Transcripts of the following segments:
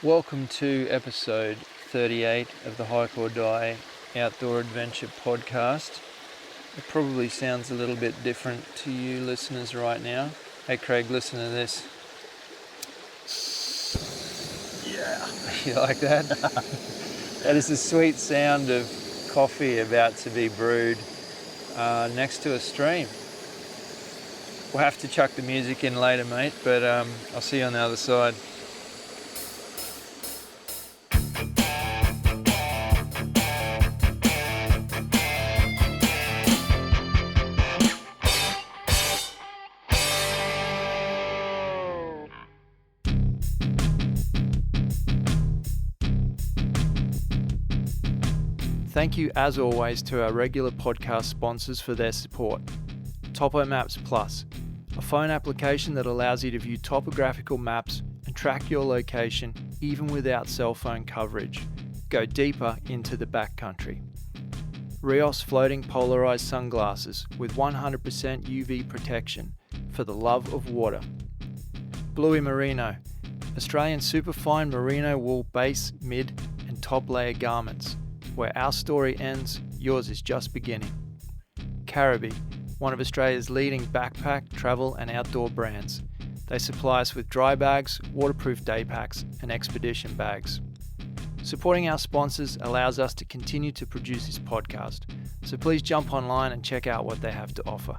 Welcome to episode 38 of the Hike or Die Outdoor Adventure podcast. It probably sounds a little bit different to you listeners right now. Hey Craig, listen to this. Yeah. You like that? That is the sweet sound of coffee about to be brewed next to a stream. We'll have to chuck the music in later, mate, but I'll see you on the other side. Thank you, as always, to our regular podcast sponsors for their support. Topo Maps Plus, a phone application that allows you to view topographical maps and track your location even without cell phone coverage. Go deeper into the backcountry. Rios floating polarized sunglasses with 100% UV protection for the love of water. Bluey Merino, Australian superfine merino wool base, mid and top layer garments. Where our story ends, yours is just beginning. Caribee, one of Australia's leading backpack, travel and outdoor brands. They supply us with dry bags, waterproof day packs and expedition bags. Supporting our sponsors allows us to continue to produce this podcast, so please jump online and check out what they have to offer.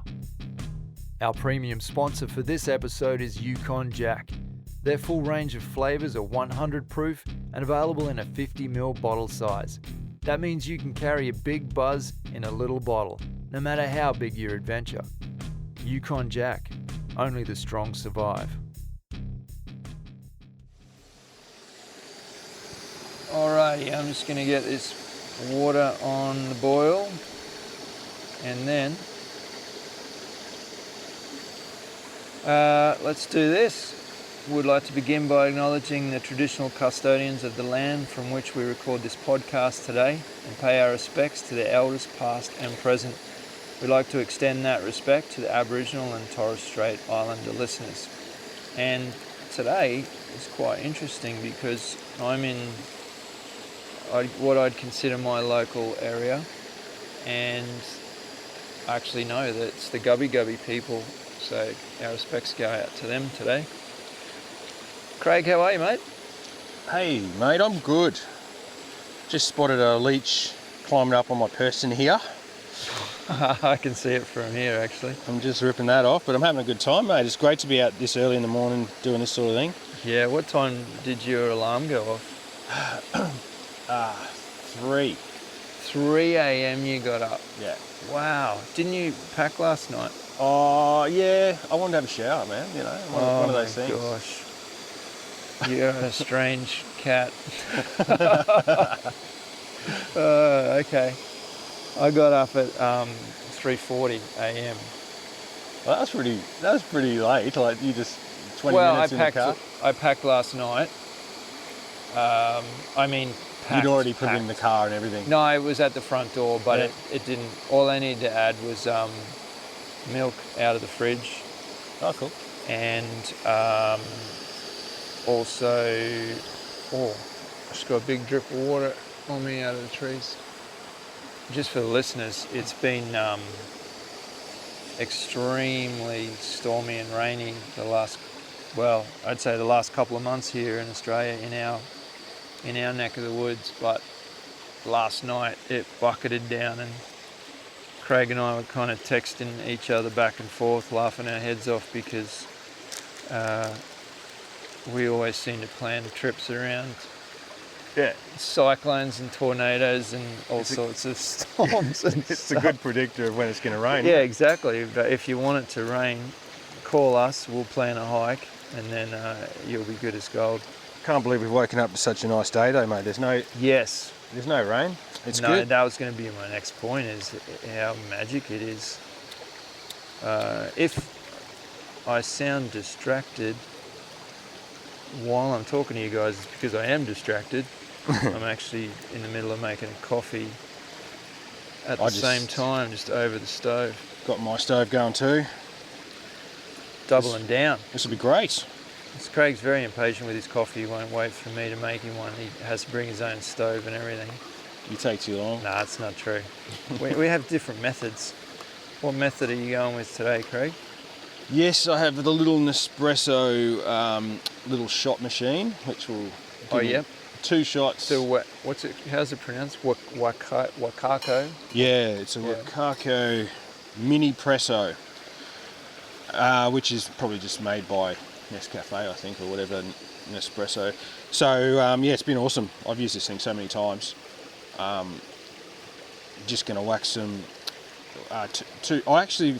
Our premium sponsor for this episode is Yukon Jack. Their full range of flavours are 100 proof and available in a 50ml bottle size. That means you can carry a big buzz in a little bottle, no matter how big your adventure. Yukon Jack, only the strong survive. Alrighty, I'm just going to get this water on the boil, and then let's do this. Would like to begin by acknowledging the traditional custodians of the land from which we record this podcast today and pay our respects to the elders past and present. We'd like to extend that respect to the Aboriginal and Torres Strait Islander listeners. And today is quite interesting because I'm in what I'd consider my local area, and I actually know that it's the Gubby Gubby people, so our respects go out to them today. Craig, how are you, mate? Hey, mate, I'm good. Just spotted a leech climbing up on my person here. I can see it from here, actually. I'm just ripping that off, but I'm having a good time, mate. It's great to be out this early in the morning doing this sort of thing. Yeah, what time did your alarm go off? 3. 3 a.m. you got up? Yeah. Wow. Didn't you pack last night? Oh, yeah. I wanted to have a shower, man, you know, one of those things. Oh, gosh. You're a strange cat. Okay. I got up at 3:40 a.m. Well, that was pretty late. Like you just 20 minutes in the car. I packed last night. You'd already put it in the car and everything. No, it was at the front door, but yeah. it didn't. All I needed to add was milk out of the fridge. Oh, cool. And also, I just got a big drip of water on me out of the trees. Just for the listeners, it's been extremely stormy and rainy I'd say the last couple of months here in Australia in our neck of the woods. But last night it bucketed down, and Craig and I were kind of texting each other back and forth, laughing our heads off because we always seem to plan trips around cyclones and tornadoes and all sorts of storms. It's a good predictor of when it's going to rain. Yeah, exactly. But if you want it to rain, call us, we'll plan a hike, and then you'll be good as gold. Can't believe we've woken up to such a nice day though, mate. There's no rain. It's good. That was going to be my next point, is how magic it is. If I sound distracted while I'm talking to you guys, it's because I am distracted. I'm actually in the middle of making a coffee at the same time, just over the stove. Got my stove going too. Doubling down. This will be great. Craig's very impatient with his coffee. He won't wait for me to make him one. He has to bring his own stove and everything. You take too long. Nah, that's not true. we have different methods. What method are you going with today, Craig? Yes, I have the little Nespresso little shot machine, which will give yep. 2 shots. So what's it? How's it pronounced? Wakako. Yeah, it's a Wakako mini presso, which is probably just made by Nescafe, I think, or whatever, Nespresso. So it's been awesome. I've used this thing so many times. Just going to whack some. I actually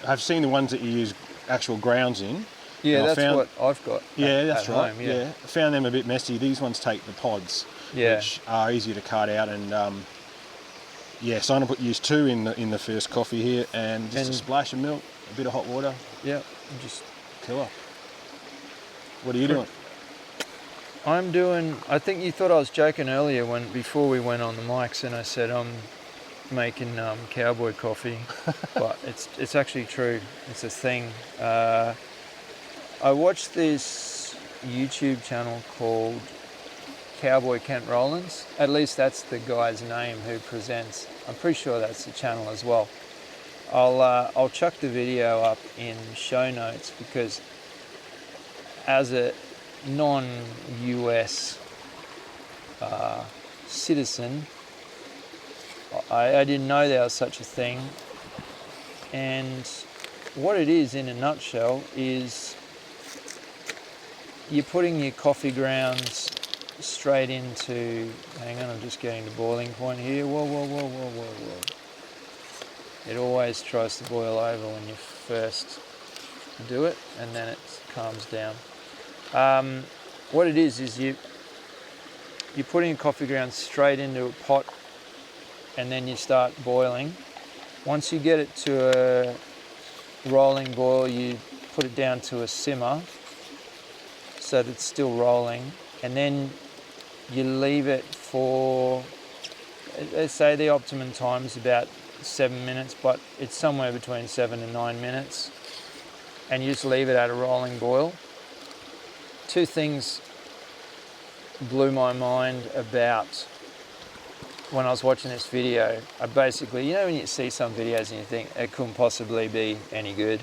have seen the ones that you use actual grounds in. Yeah, that's what I've got. That's right. Home, I found them a bit messy. These ones take the pods, which are easier to cut out. And so I'm going to use 2 in the first coffee here, and just a splash of milk, a bit of hot water. Yeah, just killer. What are you doing? I'm doing. I think you thought I was joking earlier before we went on the mics, and I said I'm making cowboy coffee, but it's actually true. It's a thing. I watched this YouTube channel called Cowboy Kent Rowlands. At least that's the guy's name who presents. I'm pretty sure that's the channel as well. I'll chuck the video up in show notes, because as a non-US citizen, I didn't know there was such a thing. And what it is, in a nutshell, is you're putting your coffee grounds straight into, hang on, I'm just getting to boiling point here. Whoa. It always tries to boil over when you first do it, and then it calms down. What it is you're putting your coffee grounds straight into a pot, and then you start boiling. Once you get it to a rolling boil, you put it down to a simmer so that it's still rolling, and then you leave it for, let's say the optimum time is about 7 minutes, but it's somewhere between 7 and 9 minutes, and you just leave it at a rolling boil. 2 things blew my mind about when I was watching this video. I basically, you know when you see some videos and you think it couldn't possibly be any good?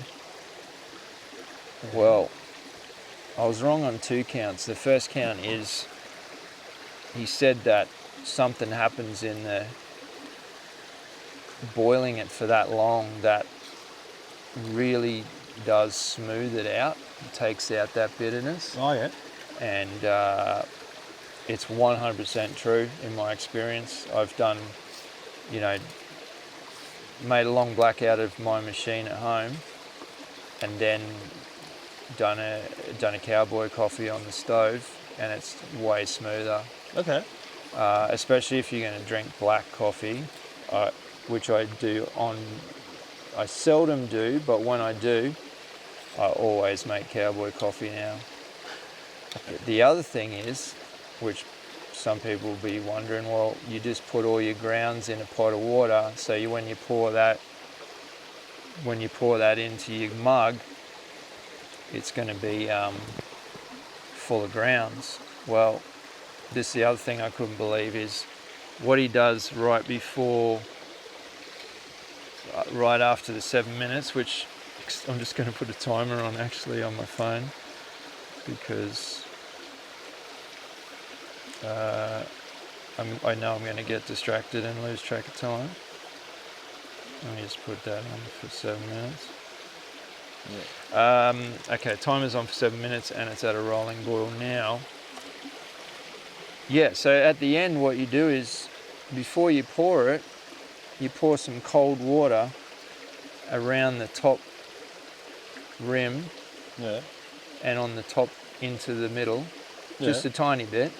Well, I was wrong on 2 counts. The first count is, he said that something happens in the boiling it for that long that really does smooth it out. It takes out that bitterness. Oh yeah. And it's 100% true in my experience. I've done, made a long black out of my machine at home, and then done a cowboy coffee on the stove, and it's way smoother. Okay. Especially if you're going to drink black coffee, which I seldom do, but when I do, I always make cowboy coffee now. The other thing is, which some people will be wondering, well, you just put all your grounds in a pot of water, so when you pour that into your mug, it's going to be full of grounds. Well, this is the other thing I couldn't believe, is what he does right after the 7 minutes, which I'm just going to put a timer on actually on my phone, because I know I'm going to get distracted and lose track of time. Let me just put that on for 7 minutes. Yeah. Okay, timer's on for 7 minutes and it's at a rolling boil now. Yeah, so at the end what you do is, before you pour it, you pour some cold water around the top rim, and on the top into the middle, just a tiny bit.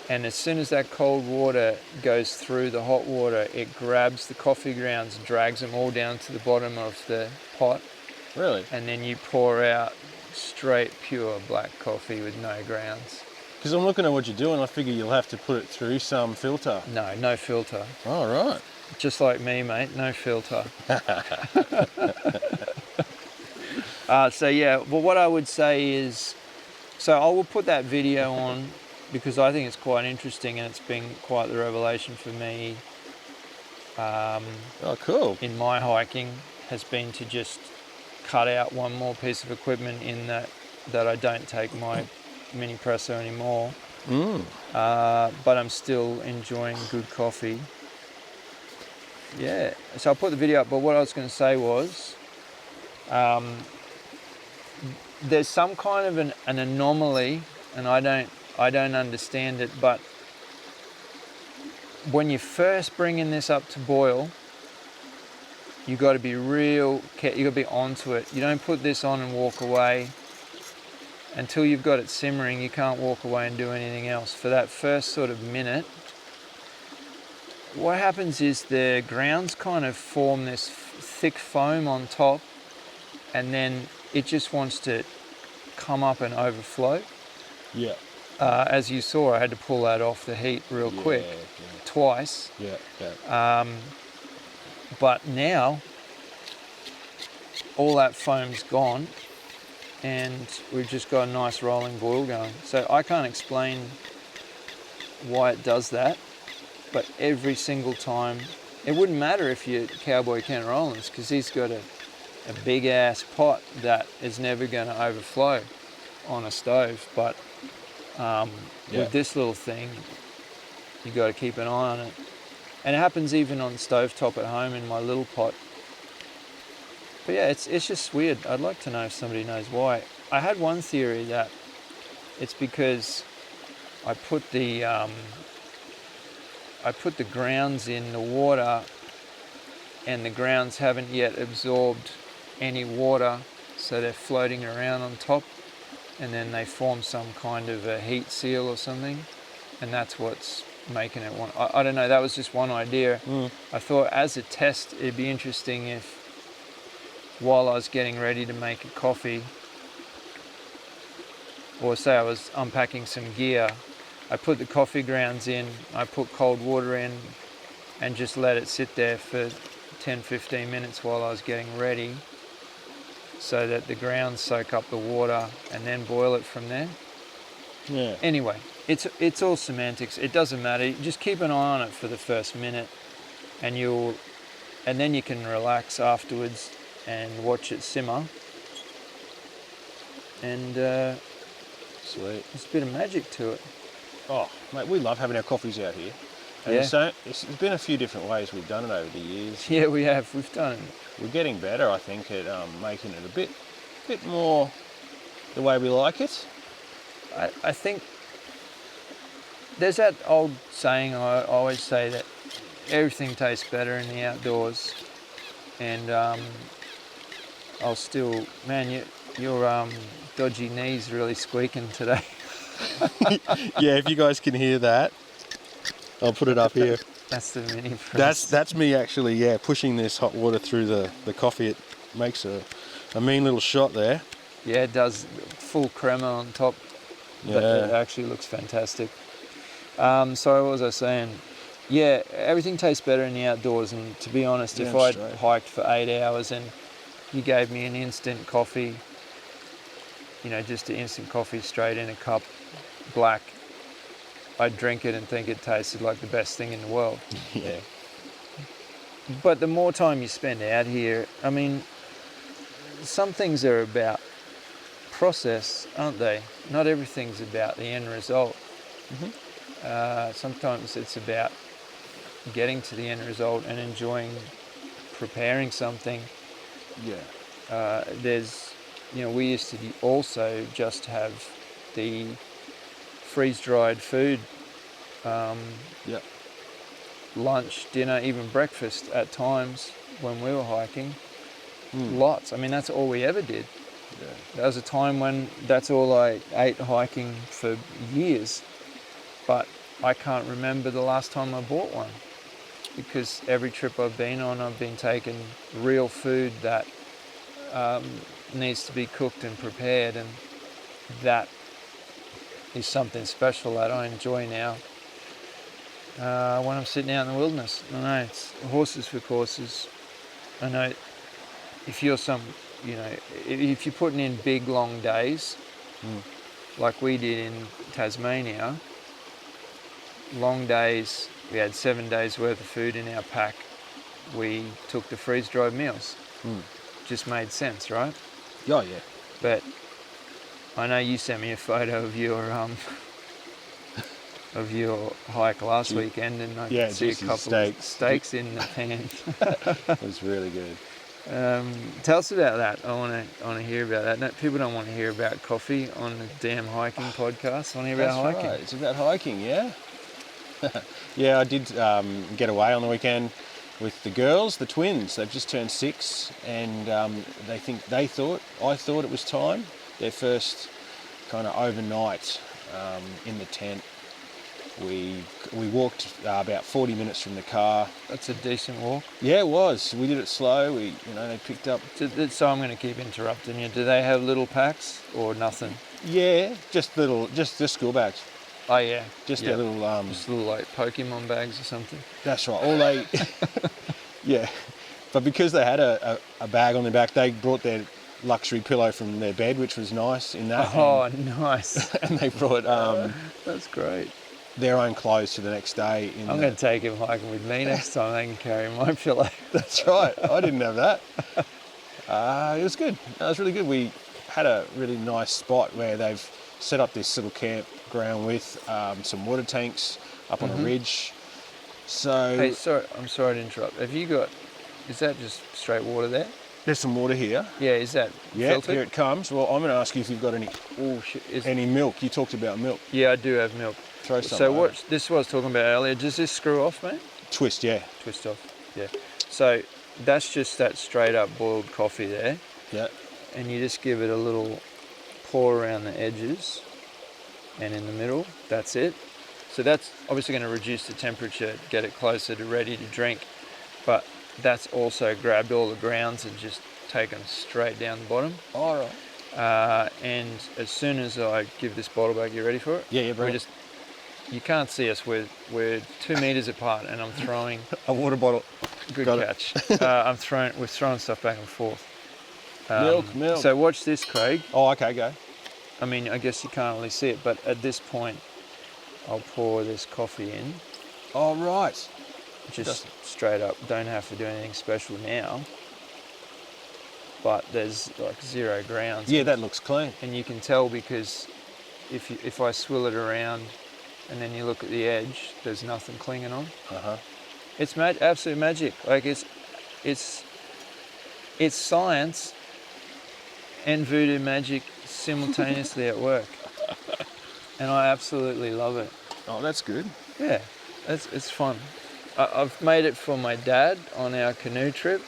And as soon as that cold water goes through the hot water, it grabs the coffee grounds, drags them all down to the bottom of the pot. Really? And then you pour out straight pure black coffee with no grounds. Because I'm looking at what you're doing, I figure you'll have to put it through some filter. No filter. Oh, right. Just like me, mate, no filter. Well, what I would say is, so I will put that video on because I think it's quite interesting and it's been quite the revelation for me. Oh, cool. In my hiking has been to just cut out one more piece of equipment in that I don't take my mini presso anymore. But I'm still enjoying good coffee. Yeah, so I'll put the video up, but what I was going to say was there's some kind of an anomaly, and I don't understand it, but when you're first bringing this up to boil, you got to be you got to be onto it. You don't put this on and walk away. Until you've got it simmering, you can't walk away and do anything else. For that first sort of minute, what happens is the grounds kind of form this thick foam on top, and then it just wants to come up and overflow. Yeah. As you saw, I had to pull that off the heat real quick, twice. Yeah. But now, all that foam's gone, and we've just got a nice rolling boil going. So I can't explain why it does that, but every single time, it wouldn't matter if you're Cowboy Ken Rollins, because he's got a big ass pot that is never going to overflow on a stove. But with this little thing, you got to keep an eye on it. And it happens even on stovetop at home in my little pot. But yeah, it's just weird. I'd like to know if somebody knows why. I had one theory that it's because I put the grounds in the water, and the grounds haven't yet absorbed any water, so they're floating around on top, and then they form some kind of a heat seal or something, and that's what's making it want. I don't know. That was just one idea. I thought as a test, it'd be interesting if, while I was getting ready to make a coffee, or say I was unpacking some gear, I put the coffee grounds in, I put cold water in, and just let it sit there for 10-15 minutes while I was getting ready, so that the grounds soak up the water, and then boil it from there. Yeah. Anyway, it's all semantics. It doesn't matter. Just keep an eye on it for the first minute, and then you can relax afterwards and watch it simmer. And Sweet. there's a bit of magic to it. Oh, mate, we love having our coffees out here. And there's been a few different ways we've done it over the years. Yeah, we have. We've done it. We're getting better, I think, at making it a bit more the way we like it. I think there's that old saying I always say, that everything tastes better in the outdoors. And I'll still, man, your dodgy knees really squeaking today. Yeah, if you guys can hear that, I'll put it up here. That's the mini press. That's me actually, pushing this hot water through the coffee. It makes a mean little shot there. Yeah, it does. Full crema on top. Yeah. It actually looks fantastic. So what was I saying? Yeah, everything tastes better in the outdoors, and to be honest, if I'd hiked for 8 hours and you gave me an instant coffee, just an instant coffee straight in a cup, black, I'd drink it and think it tasted like the best thing in the world. Yeah. But the more time you spend out here, I mean, some things are about process, aren't they? Not everything's about the end result. Sometimes it's about getting to the end result and enjoying preparing something. Yeah. We used to also just have the freeze-dried food, lunch, dinner, even breakfast at times when we were hiking. Lots. I mean, that's all we ever did. Yeah. There was a time when that's all I ate hiking for years, but I can't remember the last time I bought one, because every trip I've been on, I've been taking real food that needs to be cooked and prepared, and that is something special that I enjoy now when I'm sitting out in the wilderness. I know it's horses for courses. I know if you're some you know, if you're putting in big, long days, like we did in Tasmania, long days, we had 7 days worth of food in our pack. We took the freeze-dried meals. Just made sense, right? Oh, yeah. But I know you sent me a photo of your hike last weekend, and I could see a couple of steaks in the pan. It was really good. Tell us about that. I want to hear about that. No, people don't want to hear about coffee on the damn hiking podcast. I want to hear about hiking. Right. It's about hiking, yeah. Yeah, I did get away on the weekend with the girls, the twins. They've just turned 6, and I thought it was time. Their first kind of overnight in the tent. We walked about 40 minutes from the car. That's a decent walk. Yeah, it was. We did it slow. They picked up. So I'm going to keep interrupting you. Do they have little packs or nothing? Yeah, just school bags. Oh yeah, just their little just little like Pokemon bags or something. That's right. Yeah, but because they had a bag on their back, they brought their luxury pillow from their bed, which was nice in that. Oh, nice. And they brought that's great. Their own clothes for the next day. I'm going to take him hiking with me next time. They can carry my pillow. That's right. I didn't have that. It was good. It was really good. We had a really nice spot where they've set up this little campground with some water tanks up on a ridge. So, hey, I'm sorry to interrupt. Is that just straight water there? There's some water here. Yeah, is that filtered? Here it comes. Well, I'm going to ask you if you've got any milk. You talked about milk. Yeah, I do have milk. Throw some. So this is what I was talking about earlier. Does this screw off, mate? Twist, yeah. Twist off, yeah. So that's just that straight up boiled coffee there. Yeah. And you just give it a little pour around the edges and in the middle. That's it. So that's obviously going to reduce the temperature, get it closer to ready to drink. But that's also grabbed all the grounds and just taken straight down the bottom. All right. And as soon as I give this bottle back, you ready for it? Yeah, bro. You can't see us. We're 2 meters apart, and I'm throwing a water bottle. Good catch. We're throwing stuff back and forth. Milk. So watch this, Craig. Oh, okay, go. I mean, I guess you can't really see it, but at this point, I'll pour this coffee in. Oh, right. Just straight up. Don't have to do anything special now. But there's like 0 grounds. Yeah, that looks clean. And you can tell because if I swill it around and then you look at the edge, there's nothing clinging on. It's absolute magic. Like it's science and voodoo magic simultaneously at work. And I absolutely love it. Oh, that's good. Yeah, it's fun. I've made it for my dad on our canoe trip,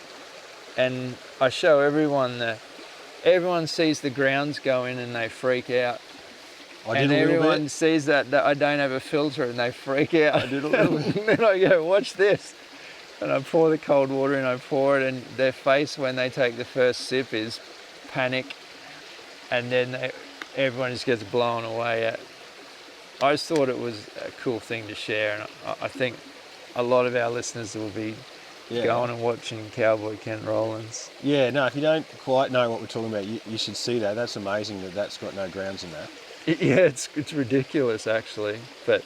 and I show everyone everyone sees the grounds go in and they freak out. And everyone sees that I don't have a filter and they freak out. I did a little bit. And then I go, watch this. And I pour the cold water in, I pour it, and their face when they take the first sip is panic. And then everyone just gets blown away. I just thought it was a cool thing to share. And I think a lot of our listeners will be going and watching Cowboy Kent Rowlands. Yeah, no, if you don't quite know what we're talking about, you should see that. That's amazing that's got no grounds in that. Yeah, it's ridiculous actually, but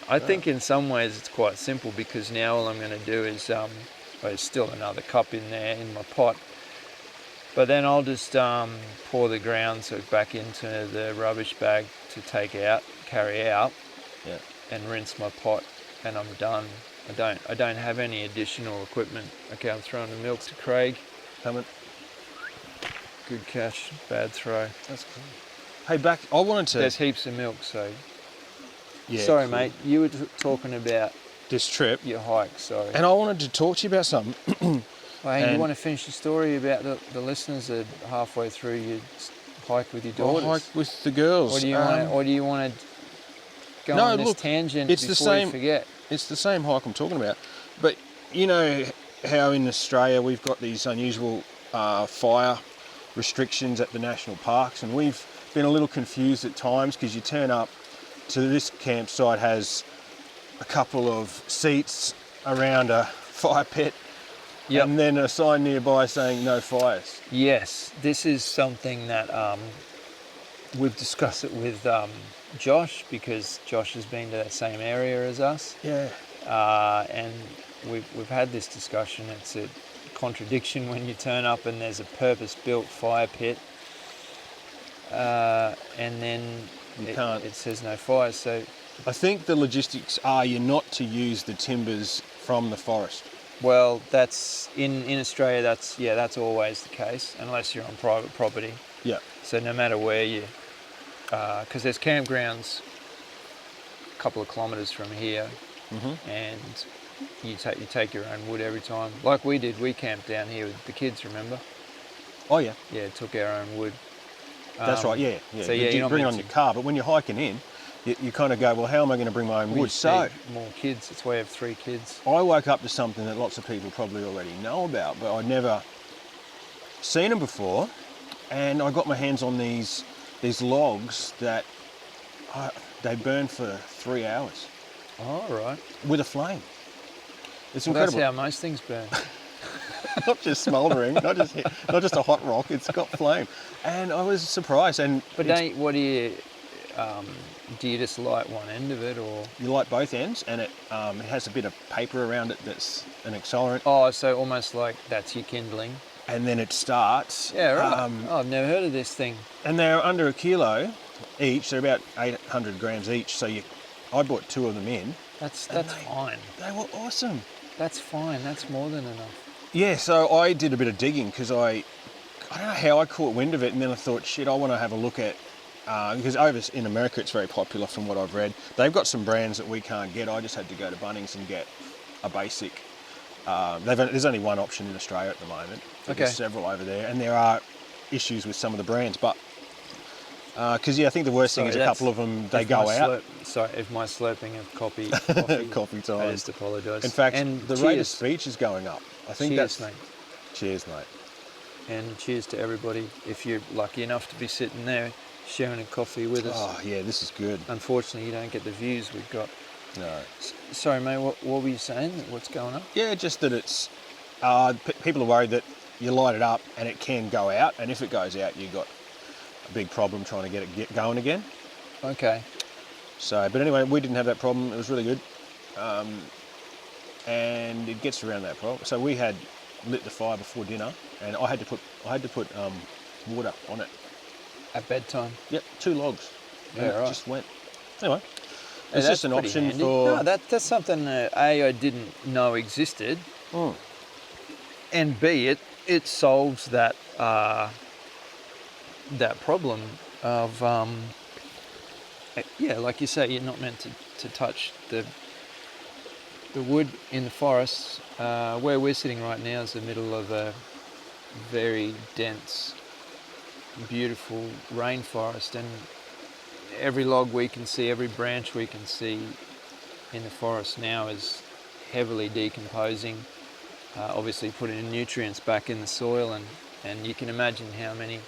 I think in some ways it's quite simple because now all I'm going to do is there's still another cup in there in my pot, but then I'll just pour the grounds back into the rubbish bag to carry out, and rinse my pot, and I'm done. I don't have any additional equipment. Okay, I'm throwing the milk to Craig. Coming. Good catch, bad throw. That's cool. Hey, I wanted to... There's heaps of milk, so... Yeah, sorry, cool. mate. You were talking about... this trip. Your hike, sorry. And I wanted to talk to you about something. Hey, you want to finish the story about the listeners that halfway through you hike with your daughters? Hike with the girls. Or do you want to go on this tangent before you forget? It's the same hike I'm talking about. But you know how in Australia we've got these unusual fire restrictions at the national parks, and we've been a little confused at times because you turn up to this campsite, has a couple of seats around a fire pit, Yep. and then a sign nearby saying no fires. Yes, this is something that we've discussed it with Josh, because Josh has been to that same area as us. Yeah. And we've had this discussion. It's a contradiction when you turn up and there's a purpose-built fire pit, and then it says no fires. So I think the logistics are you're not to use the timbers from the forest. well, that's in Australia. That's always the case, unless you're on private property. Yeah. So no matter where you, because there's campgrounds a couple of kilometres from here, and you take your own wood every time. Like we did, we camped down here with the kids. Remember? Oh yeah. Yeah, took our own wood. That's right. Yeah. Yeah. So yeah, you you're not bring it meant on to- your car, but when you're hiking in, you kind of go, well, how am I going to bring my own wood? So more kids. That's why I have 3 kids. I woke up to something that lots of people probably already know about, but I'd never seen them before, and I got my hands on these logs that they burn for 3 hours Oh, right. with a flame. It's Well, that's incredible. how most things burn. Not just smouldering, not just a hot rock. It's got flame, and I was surprised. And But do you just light one end of it, or? you light both ends, and it has a bit of paper around it that's an accelerant, Oh, so almost like that's your kindling. and then it starts. Yeah, right. Oh, I've never heard of this thing. And they're under a kilo each. They're about 800 grams each. So I bought 2 of them in. That's fine. They were awesome. That's fine. That's more than enough. Yeah, so I did a bit of digging because I don't know how I caught wind of it, and then I thought, shit, I want to have a look at, because over in America it's very popular from what I've read. They've got some brands that we can't get. I just had to go to Bunnings and get a basic. There's only one option in Australia at the moment. But Okay. There's several over there, and there are issues with some of the brands, but because I think the worst thing is a couple of them, they go out. If my slurping of coffee Coffee time. I just apologise. In fact, and the rate of speech is going up. I think cheers, that's... mate. Cheers, mate. And cheers to everybody. If you're lucky enough to be sitting there sharing a coffee with us. Oh, yeah, this is good. Unfortunately, you don't get the views we've got. No. Sorry, mate, what were you saying? What's going on? Yeah, just that it's... people are worried that you light it up and it can go out, and if it goes out, you've got a big problem trying to get it going again. Okay. So, but anyway, we didn't have that problem. It was really good. And it gets around that problem. So we had lit the fire before dinner, and I had to put water on it. At bedtime? Yep, 2 logs. Yeah, And it right. just went. Anyway, Yeah, it's just an pretty option handy. for... No, that's something I didn't know existed, and B, it solves that problem of like you say, you're not meant to touch the wood in the forests. Where we're sitting right now is the middle of a very dense, beautiful rainforest, and every log we can see, every branch we can see in the forest now is heavily decomposing, obviously putting nutrients back in the soil, and you can imagine how many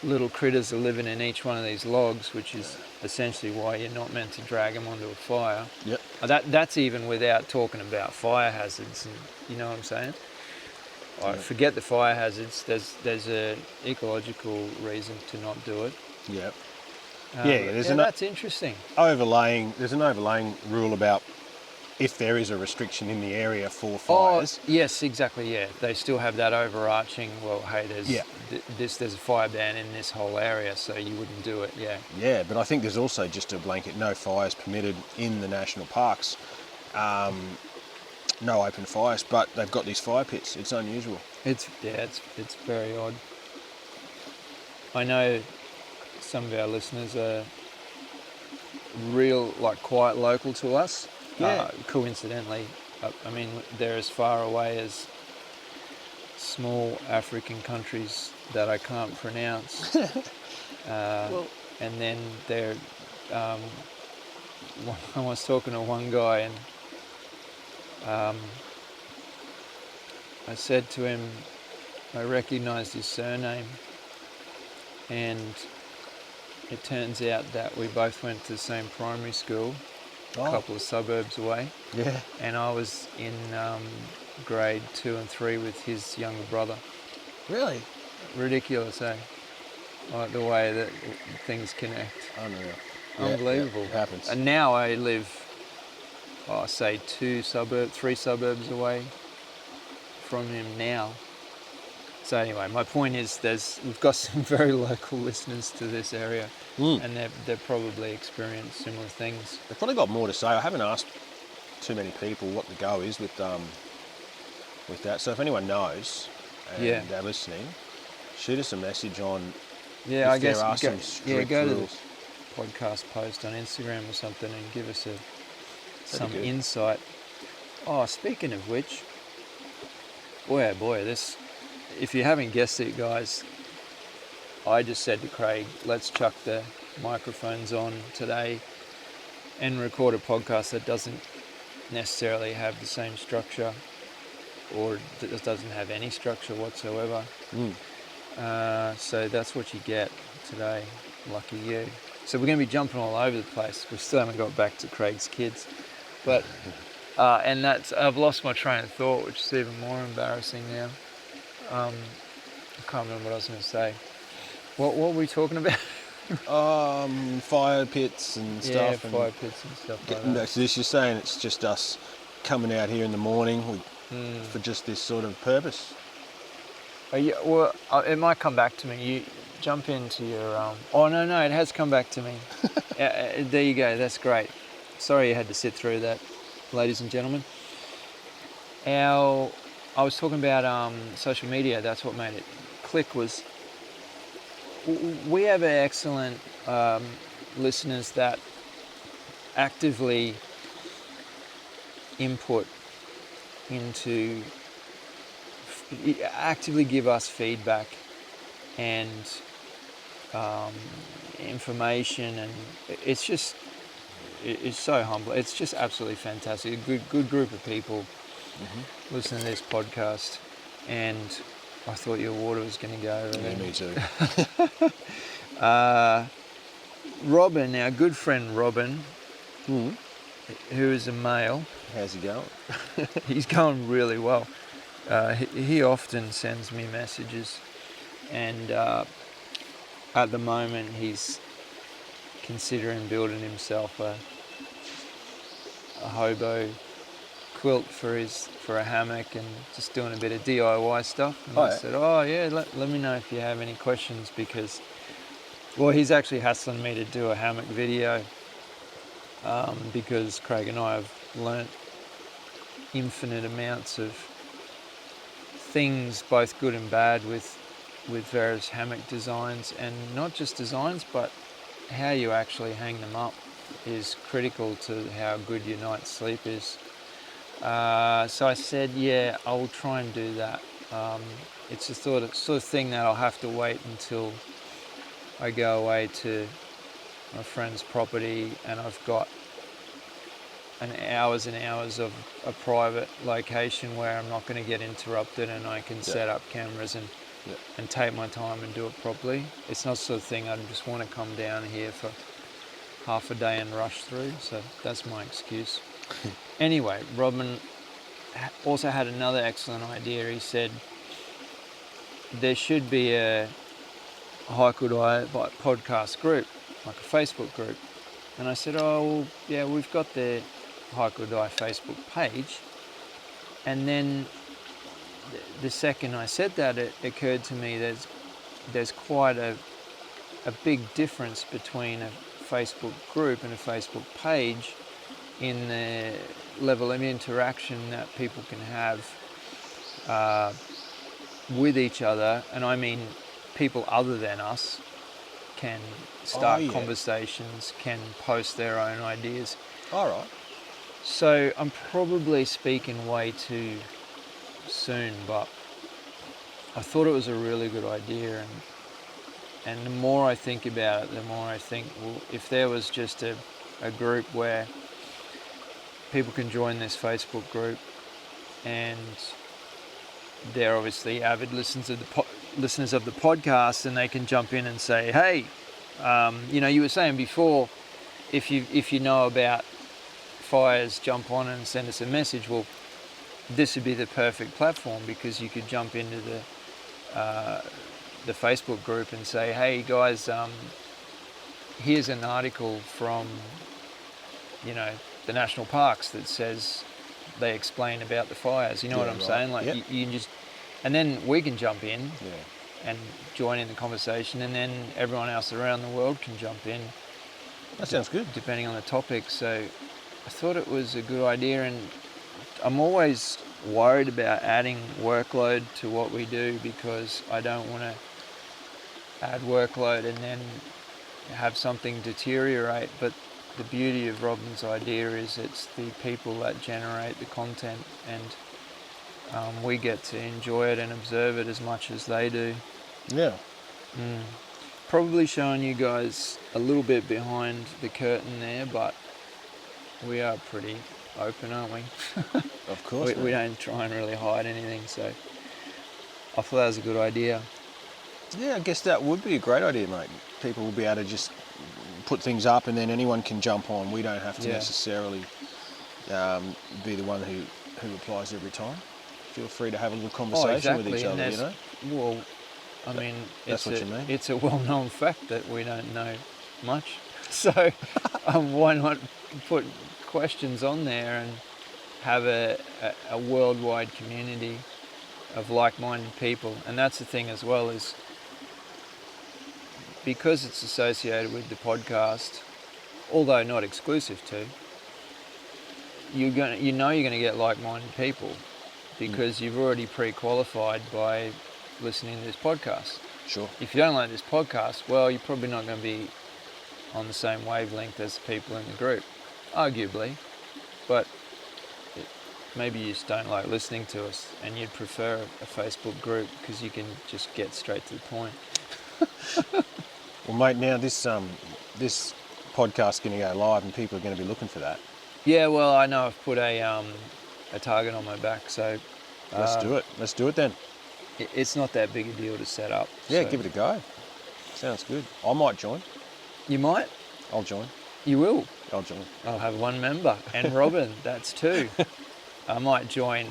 little critters are living in each one of these logs, which is essentially why you're not meant to drag them onto a fire. Yep. That's even without talking about fire hazards, and you know what I'm saying? Forget the fire hazards. There's an ecological reason to not do it. Yep. That's interesting. There's an overlaying rule about if there is a restriction in the area for fires. Oh, yes, exactly, yeah. They still have that overarching, well, hey, there's a fire ban in this whole area, so you wouldn't do it, yeah. Yeah, but I think there's also just a blanket no fires permitted in the national parks. No open fires, but they've got these fire pits. It's unusual. It's very odd. I know some of our listeners are quite local to us. Yeah. Coincidentally, I mean, they're as far away as small African countries that I can't pronounce. And then they're... I was talking to one guy, and I said to him, I recognised his surname, and it turns out that we both went to the same primary school, a couple of suburbs away. Yeah. And I was in grade 2 and 3 with his younger brother. Really? Ridiculous, eh? Like the way that things connect. Unreal. Unbelievable. Yeah, it happens. And now I live, say 3 suburbs away from him now. So anyway, my point is we've got some very local listeners to this area, and they've probably experienced similar things. They've probably got more to say. I haven't asked too many people what the go is with that. So if anyone knows and they're listening, shoot us a message on. Yeah, I guess there are some strict go rules. to the podcast post on Instagram or something and give us some good. insight. Oh, speaking of which, boy, this. If you haven't guessed it, guys, I just said to Craig, let's chuck the microphones on today and record a podcast that doesn't necessarily have the same structure or that doesn't have any structure whatsoever. So that's what you get today. Lucky you. So we're going to be jumping all over the place. We still haven't got back to Craig's kids. But and I've lost my train of thought, which is even more embarrassing now. I can't remember what I was going to say. What were we talking about? Fire pits and stuff. Yeah, fire pits and stuff like getting that. back to this, you're saying it's just us coming out here in the morning for just this sort of purpose. Well, it might come back to me. You jump into your... Oh, no, it has come back to me. There you go, that's great. Sorry you had to sit through that, ladies and gentlemen. I was talking about social media. That's what made it click. Was we have excellent listeners that actively actively give us feedback and information, and it's so humble. It's just absolutely fantastic. A good group of people listening to this podcast, and I thought your water was going to go over there. Me too. Robin, our good friend Robin, who is a male. How's he going? He's going really well. He often sends me messages, and at the moment he's considering building himself a hobo quilt for a hammock and just doing a bit of DIY stuff. And I said, let me know if you have any questions, because he's actually hassling me to do a hammock video because Craig and I have learnt infinite amounts of things, both good and bad, with various hammock designs, and not just designs, but how you actually hang them up is critical to how good your night's sleep is. So I said, I will try and do that. It's the sort of thing that I'll have to wait until I go away to my friend's property and I've got hours and hours of a private location where I'm not going to get interrupted, and I can set up cameras and take my time and do it properly. It's not the sort of thing I just want to come down here for half a day and rush through, so that's my excuse. Anyway, Robin also had another excellent idea. He said there should be a HikeordieTV podcast group, like a Facebook group. And I said, we've got the HikeordieTV Facebook page. And then the second I said that, it occurred to me there's quite a big difference between a Facebook group and a Facebook page in the level of interaction that people can have with each other. And I mean people other than us can start conversations, can post their own ideas. All right. So I'm probably speaking way too soon, but I thought it was a really good idea, and the more I think about it, the more I think, well, if there was just a group where people can join this Facebook group, and they're obviously avid listeners of the podcast, and they can jump in and say, hey, you were saying before, if you know about fires, jump on and send us a message. Well, this would be the perfect platform, because you could jump into the Facebook group and say, hey guys, here's an article from, you know, the national parks that says they explain about the fires. You know what I'm saying? Like, yep. you can just, and then we can jump in Yeah. and join in the conversation, and then everyone else around the world can jump in. That sounds good. Depending on the topic. So I thought it was a good idea, and I'm always worried about adding workload to what we do, because I don't want to add workload and then have something deteriorate. But the beauty of Robin's idea is it's the people that generate the content, and we get to enjoy it and observe it as much as they do. Yeah. Probably showing you guys a little bit behind the curtain there, but we are pretty open, aren't we? Of course. We don't try and really hide anything, so I thought that was a good idea. Yeah, I guess that would be a great idea, mate. People will be able to just put things up, and then anyone can jump on. We don't have to necessarily be the one who replies every time. Feel free to have a little conversation with each other, you know? Well, I mean, that's what you mean. It's a well-known fact that we don't know much. So why not put questions on there and have a worldwide community of like-minded people? And that's the thing as well, is because it's associated with the podcast, although not exclusive to, you're going to get like-minded people, because you've already pre-qualified by listening to this podcast. Sure. If you don't like this podcast, well, you're probably not going to be on the same wavelength as the people in the group, arguably. But maybe you just don't like listening to us, and you'd prefer a Facebook group because you can just get straight to the point. Well, mate, now this podcast's going to go live, and people are going to be looking for that. Yeah, well, I know I've put a target on my back, so let's do it. Let's do it then. It's not that big a deal to set up. Yeah, so. give it a go. Sounds good. I might join. You might? I'll join. You will? I'll join. I'll have one member. And Robin, that's two. I might join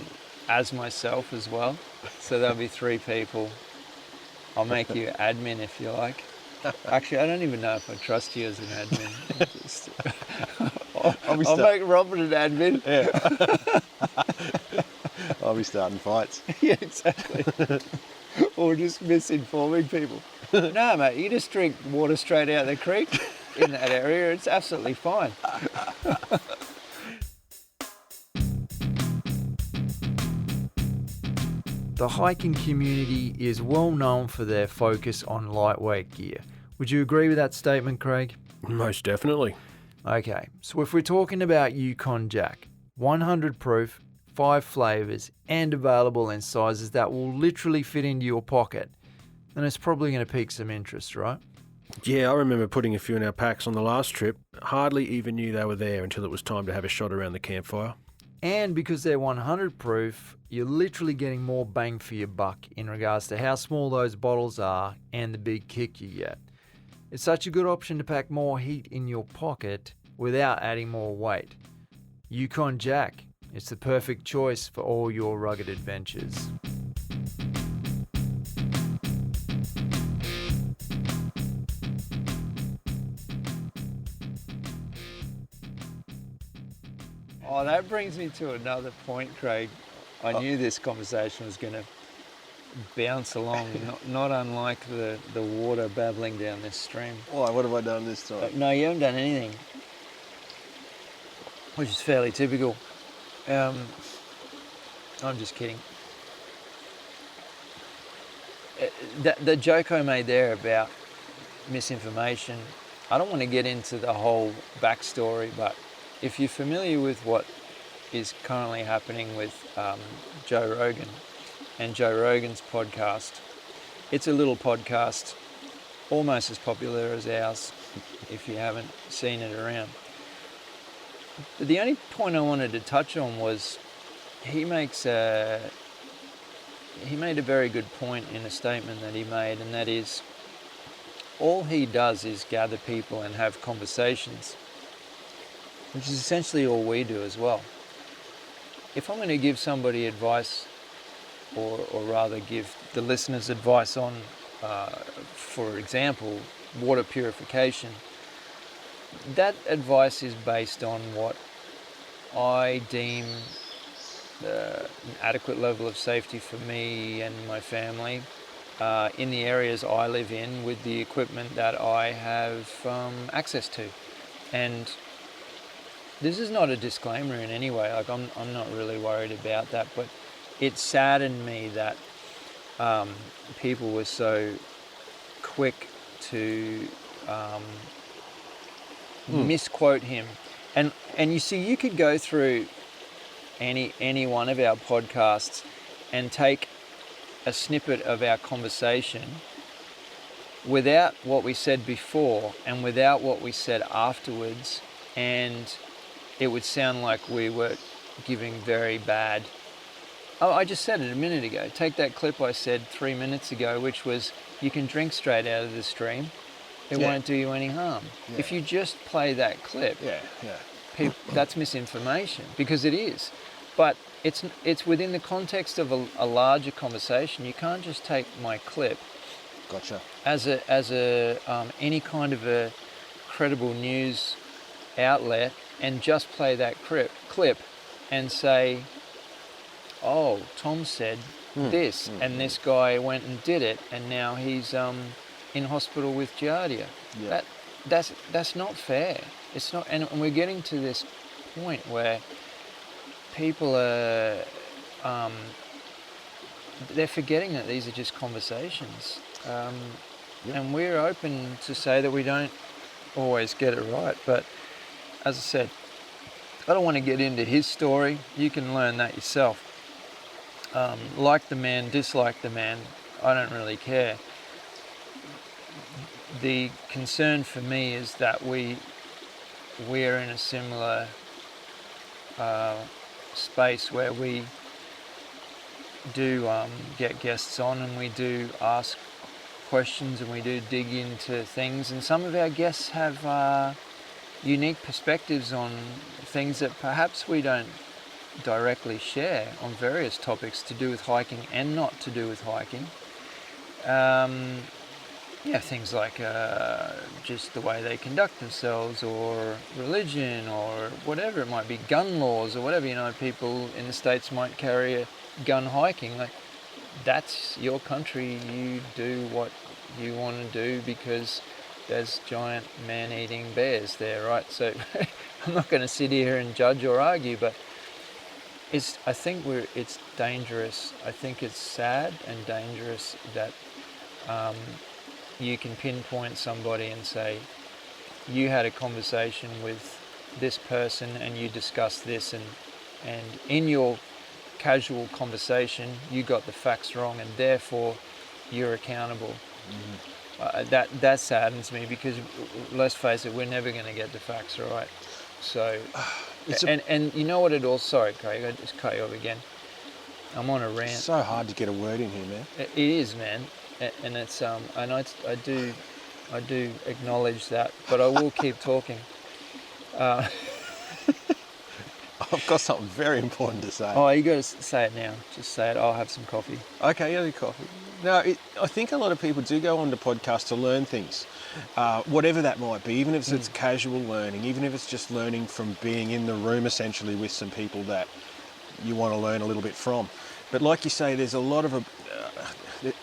as myself as well. So there'll be 3 people. I'll make you admin if you like. Actually, I don't even know if I trust you as an admin. I'll make Robin an admin. Yeah. I'll be starting fights. Yeah, exactly. Or just misinforming people. No, mate, you just drink water straight out of the creek in that area. It's absolutely fine. The hiking community is well known for their focus on lightweight gear. Would you agree with that statement, Craig? Most definitely. Okay, so if we're talking about Yukon Jack, 100 proof, 5 flavours, and available in sizes that will literally fit into your pocket, then it's probably going to pique some interest, right? Yeah, I remember putting a few in our packs on the last trip. Hardly even knew they were there until it was time to have a shot around the campfire. And because they're 100 proof, you're literally getting more bang for your buck in regards to how small those bottles are and the big kick you get. It's such a good option to pack more heat in your pocket without adding more weight. Yukon Jack, it's the perfect choice for all your rugged adventures. Oh, that brings me to another point, Craig. I knew this conversation was going to bounce along, not unlike the water babbling down this stream. Why? What have I done this time? No, you haven't done anything, which is fairly typical. I'm just kidding. The joke I made there about misinformation, I don't want to get into the whole backstory, but if you're familiar with what is currently happening with Joe Rogan and Joe Rogan's podcast, it's a little podcast almost as popular as ours, if you haven't seen it around. But the only point I wanted to touch on was he made a very good point in a statement that he made, and that is all he does is gather people and have conversations, which is essentially all we do as well. if I'm going to give somebody advice, or rather give the listeners advice on, for example, water purification, that advice is based on what I deem an adequate level of safety for me and my family in the areas I live in with the equipment that I have access to. And this is not a disclaimer in any way. Like I'm not really worried about that, but it saddened me that people were so quick to misquote him. And you see, you could go through any one of our podcasts and take a snippet of our conversation without what we said before and without what we said afterwards, and it would sound like we were giving very bad... Oh, I just said it a minute ago. Take that clip I said 3 minutes ago, which was, you can drink straight out of the stream. It won't do you any harm. Yeah. If you just play that clip, that's misinformation, because it is. But it's within the context of a larger conversation. You can't just take my clip as any kind of a credible news outlet and just play that clip and say, oh, Tom said this, and this guy went and did it, and now he's in hospital with Giardia. Yeah. That's not fair. It's not, and we're getting to this point where people are they're forgetting that these are just conversations, and we're open to say that we don't always get it right. But as I said, I don't want to get into his story. You can learn that yourself. Like the man, dislike the man, I don't really care. The concern for me is that we're in a similar space where we do get guests on, and we do ask questions, and we do dig into things, and some of our guests have unique perspectives on things that perhaps we don't directly share, on various topics to do with hiking and not to do with hiking. Things like just the way they conduct themselves, or religion, or whatever it might be, gun laws or whatever. You know, people in the States might carry a gun hiking. Like, that's your country. You do what you want to do because there's giant man-eating bears there, right? So I'm not going to sit here and judge or argue, but I think it's dangerous. I think it's sad and dangerous that you can pinpoint somebody and say, you had a conversation with this person and you discussed this, and in your casual conversation you got the facts wrong, and therefore you're accountable. That saddens me, because let's face it, we're never going to get the facts right. So and you know what it all... Sorry, Craig, I just cut you off again. I'm on a rant. It's so hard to get a word in here, man. It is, man, and it's and I do acknowledge that, but I will keep talking. I've got something very important to say. Oh, you got to say it now. Just say it. I'll have some coffee. Okay, yeah, coffee. No, I think a lot of people do go onto podcasts to learn things, whatever that might be, even if it's casual learning, even if it's just learning from being in the room essentially with some people that you want to learn a little bit from. But like you say, there's a lot of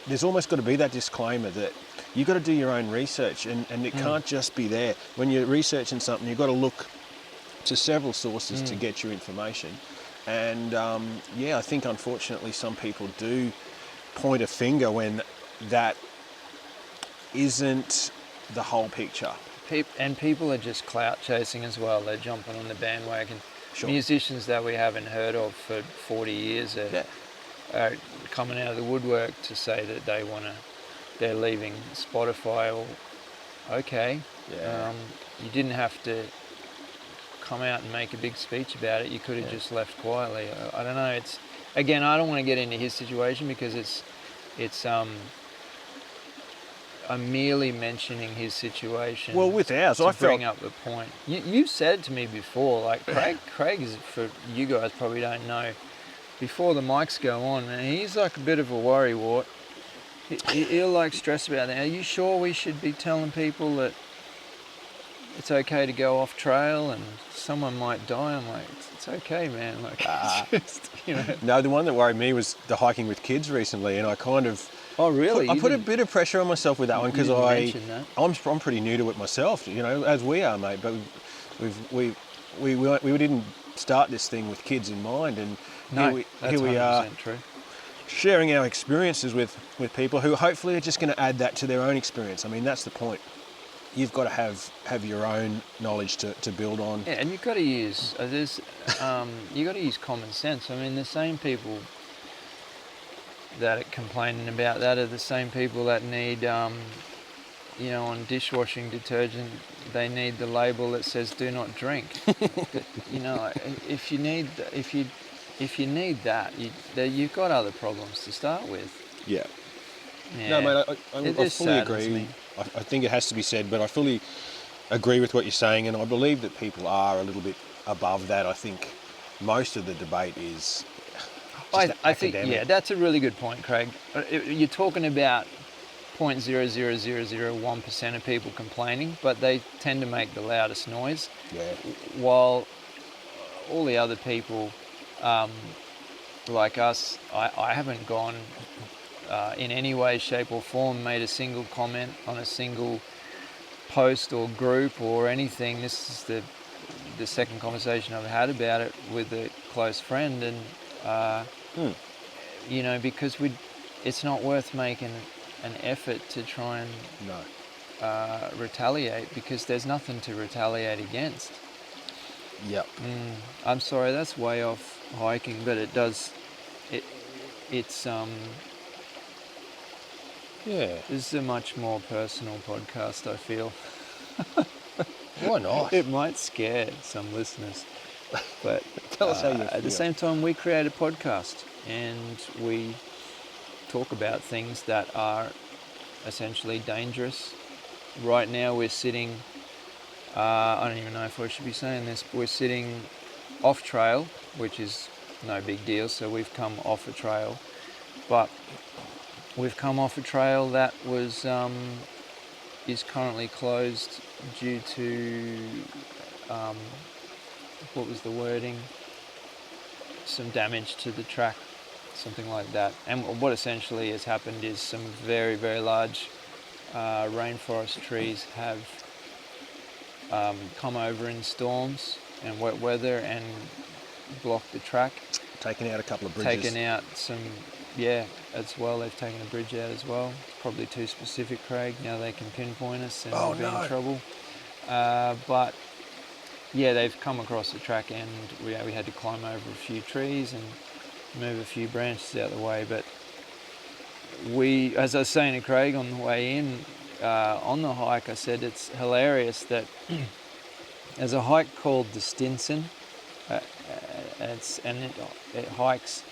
there's almost got to be that disclaimer that you've got to do your own research, and it can't just be there. When you're researching something, you've got to look to several sources to get your information. And I think unfortunately some people do point a finger when that isn't the whole picture. And people are just clout chasing as well. They're jumping on the bandwagon. Sure. Musicians that we haven't heard of for 40 years are coming out of the woodwork to say that they're leaving Spotify. Or okay, you didn't have to come out and make a big speech about it. You could have just left quietly. I don't know. Again, I don't want to get into his situation, because it's I'm merely mentioning his situation. Well, with ours, to I felt... bring up the point. You've said to me before, like Craig is, for you guys probably don't know, before the mics go on, and he's like a bit of a worrywart. He'll like stress about that. Are you sure we should be telling people that it's okay to go off trail and someone might die? I'm like, it's okay, man. Like, it's just, you know. No, the one that worried me was the hiking with kids recently, and I kind of... Oh, really? I put a bit of pressure on myself with that one because I'm pretty new to it myself, you know, as we are, mate. But we didn't start this thing with kids in mind, and here we are, true. sharing our experiences with people who hopefully are just going to add that to their own experience. I mean, that's the point. You've got to have your own knowledge to build on. Yeah, and you've got to use you got to use common sense. I mean, the same people that are complaining about that are the same people that need, you know, on dishwashing detergent, they need the label that says "Do not drink." You know, if you need that, you've got other problems to start with. Yeah. Yeah. No, mate, I fully agree. I think it has to be said, but I fully agree with what you're saying, and I believe that people are a little bit above that. I think most of the debate is I think, yeah, that's a really good point, Craig. You're talking about 0.00001% of people complaining, but they tend to make the loudest noise. Yeah. While all the other people, like us, I haven't gone in any way, shape or form, made a single comment on a single post or group or anything. This is the second conversation I've had about it with a close friend, and you know, because it's not worth making an effort to try and retaliate, because there's nothing to retaliate against. Yep. I'm sorry, that's way off hiking, but it's yeah. This is a much more personal podcast, I feel. Why not? It might scare some listeners, but Tell us how you feel. At the same time, we create a podcast and we talk about things that are essentially dangerous. Right now we're sitting, I don't even know if I should be saying this, we're sitting off trail, which is no big deal, so we've come off a trail, but we've come off a trail that was is currently closed due to what was the wording? Some damage to the track, something like that. And what essentially has happened is some very, very large rainforest trees have come over in storms and wet weather and blocked the track. Taken out a couple of bridges. Taken out some, yeah, as well. They've taken a bridge out as well. Probably too specific, Craig. Now they can pinpoint us and we'll be in trouble. But yeah, they've come across the track and we had to climb over a few trees and move a few branches out of the way. But we, as I was saying to Craig on the way in, on the hike, I said it's hilarious that there's a hike called the Stinson, it hikes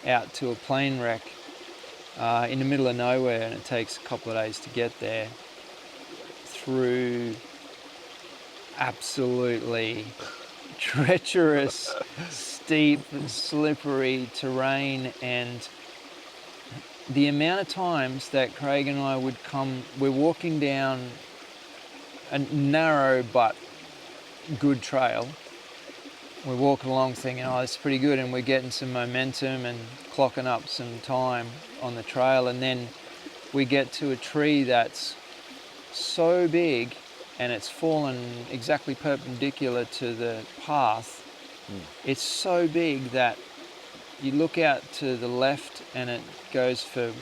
out to a plane wreck in the middle of nowhere, and it takes a couple of days to get there through absolutely treacherous, steep, slippery terrain. And the amount of times that Craig and I would come, we're walking down a narrow but good trail. We're walking along thinking, oh, it's pretty good, and we're getting some momentum and clocking up some time on the trail, and then we get to a tree that's so big and it's fallen exactly perpendicular to the path. It's so big that you look out to the left and it goes for,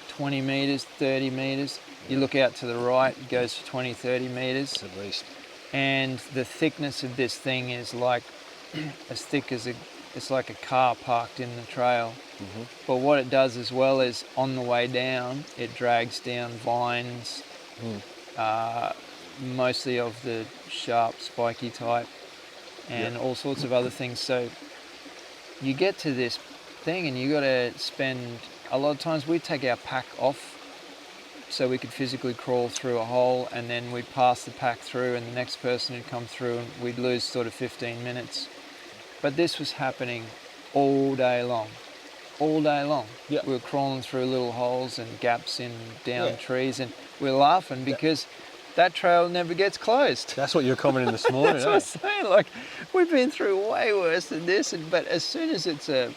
20 metres, 30 metres. You look out to the right, it goes for 20, 30 metres. At least. And the thickness of this thing is like as thick as it's like a car parked in the trail. Mm-hmm. But what it does as well is on the way down, it drags down vines, mostly of the sharp, spiky type, and all sorts of other things. So you get to this thing and you got to spend, a lot of times we take our pack off so we could physically crawl through a hole, and then we'd pass the pack through and the next person would come through and we'd lose sort of 15 minutes. But this was happening all day long. All day long. Yeah. We were crawling through little holes and gaps in down Yeah. trees, and we were laughing because that trail never gets closed. That's what you were commenting this morning, That's what I'm saying. Like, we've been through way worse than this, but as soon as it's a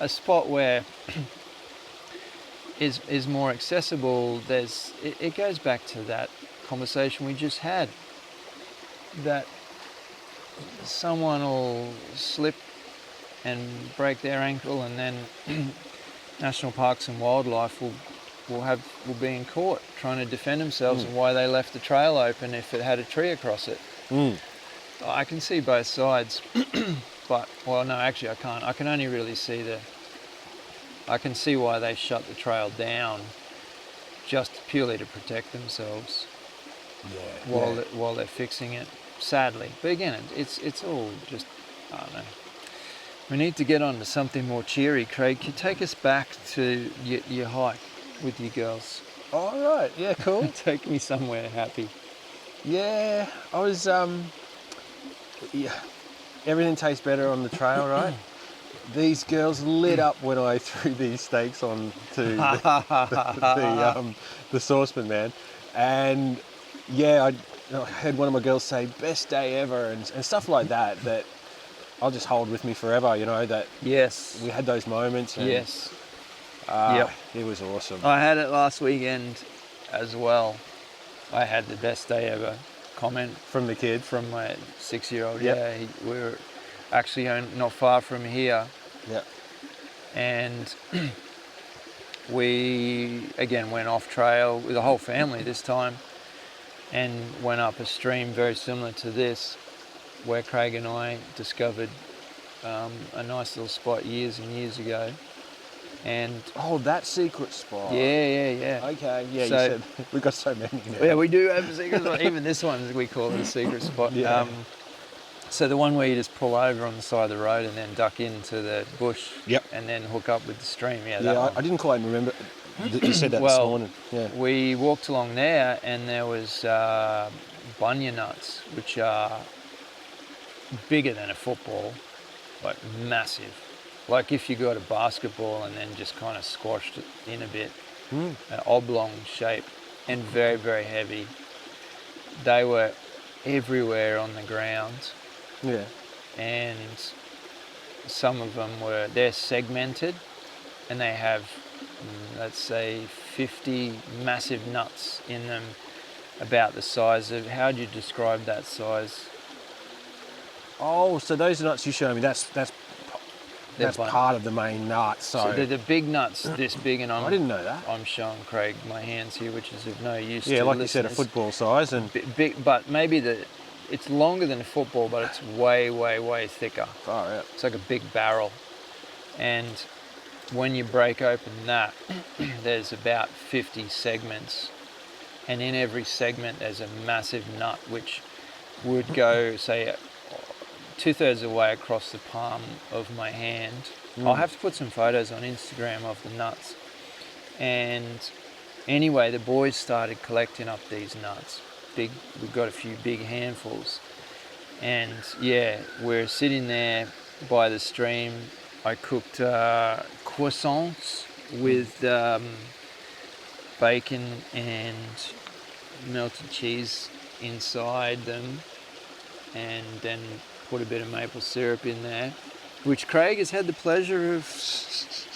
spot where is more accessible, it goes back to that conversation we just had, that someone will slip and break their ankle, and then National Parks and Wildlife will be in court trying to defend themselves and why they left the trail open if it had a tree across it. I can see both sides, but, well, no, actually I can't. I can only really see I can see why they shut the trail down, just purely to protect themselves while they're fixing it, sadly. But again, it's all just, I don't know. We need to get on to something more cheery. Craig, can you take us back to your hike with your girls? All right, yeah, cool. Take me somewhere happy. Yeah, I was, everything tastes better on the trail, right? These girls lit up when I threw these steaks on to the saucepan, man. And yeah, I heard one of my girls say, best day ever, and stuff like that I'll just hold with me forever, that Yes. we had those moments. And, Yes. It was awesome. I had it last weekend as well. I had the best day ever comment From the kid? from my 6-year-old. Yep. Yeah, we were actually not far from here. Yeah. And we, again, went off trail with the whole family this time and went up a stream very similar to this, where Craig and I discovered a nice little spot years and years ago. And Oh, that secret spot. yeah. Okay, yeah, So- you said we've got so many now. Yeah, we do have a secret spot. Even this one, we call it a secret spot. Yeah. So the one where you just pull over on the side of the road and then duck into the bush. Yep. And then hook up with the stream. Yeah, that Yeah, one. I didn't quite remember that you said that this Well, morning. Yeah. We walked along there and there was bunya nuts, which are bigger than a football, like massive. Like if you got a basketball and then just kind of squashed it in a bit, an oblong shape, and very, very heavy. They were everywhere on the ground, Yeah. and some of them they're segmented, and they have, let's say, 50 massive nuts in them, about the size of, how do you describe that size? Oh, so those nuts you showed me, that's fine. part of the main nut. So they're the big nuts this big, and I didn't know that. I'm showing Craig my hands here, which is of no use Yeah, to like listeners. you said, a football size, and Big, but maybe it's longer than a football, but it's way, way, way thicker. far out. It's like a big barrel. And when you break open that, there's about 50 segments. And in every segment, there's a massive nut, which would go, say, 2/3 of the way across the palm of my hand. I'll have to put some photos on Instagram of the nuts. And anyway, the boys started collecting up these nuts. We've got a few big handfuls. And yeah, we're sitting there by the stream. I cooked croissants with bacon and melted cheese inside them, and then put a bit of maple syrup in there, which Craig has had the pleasure of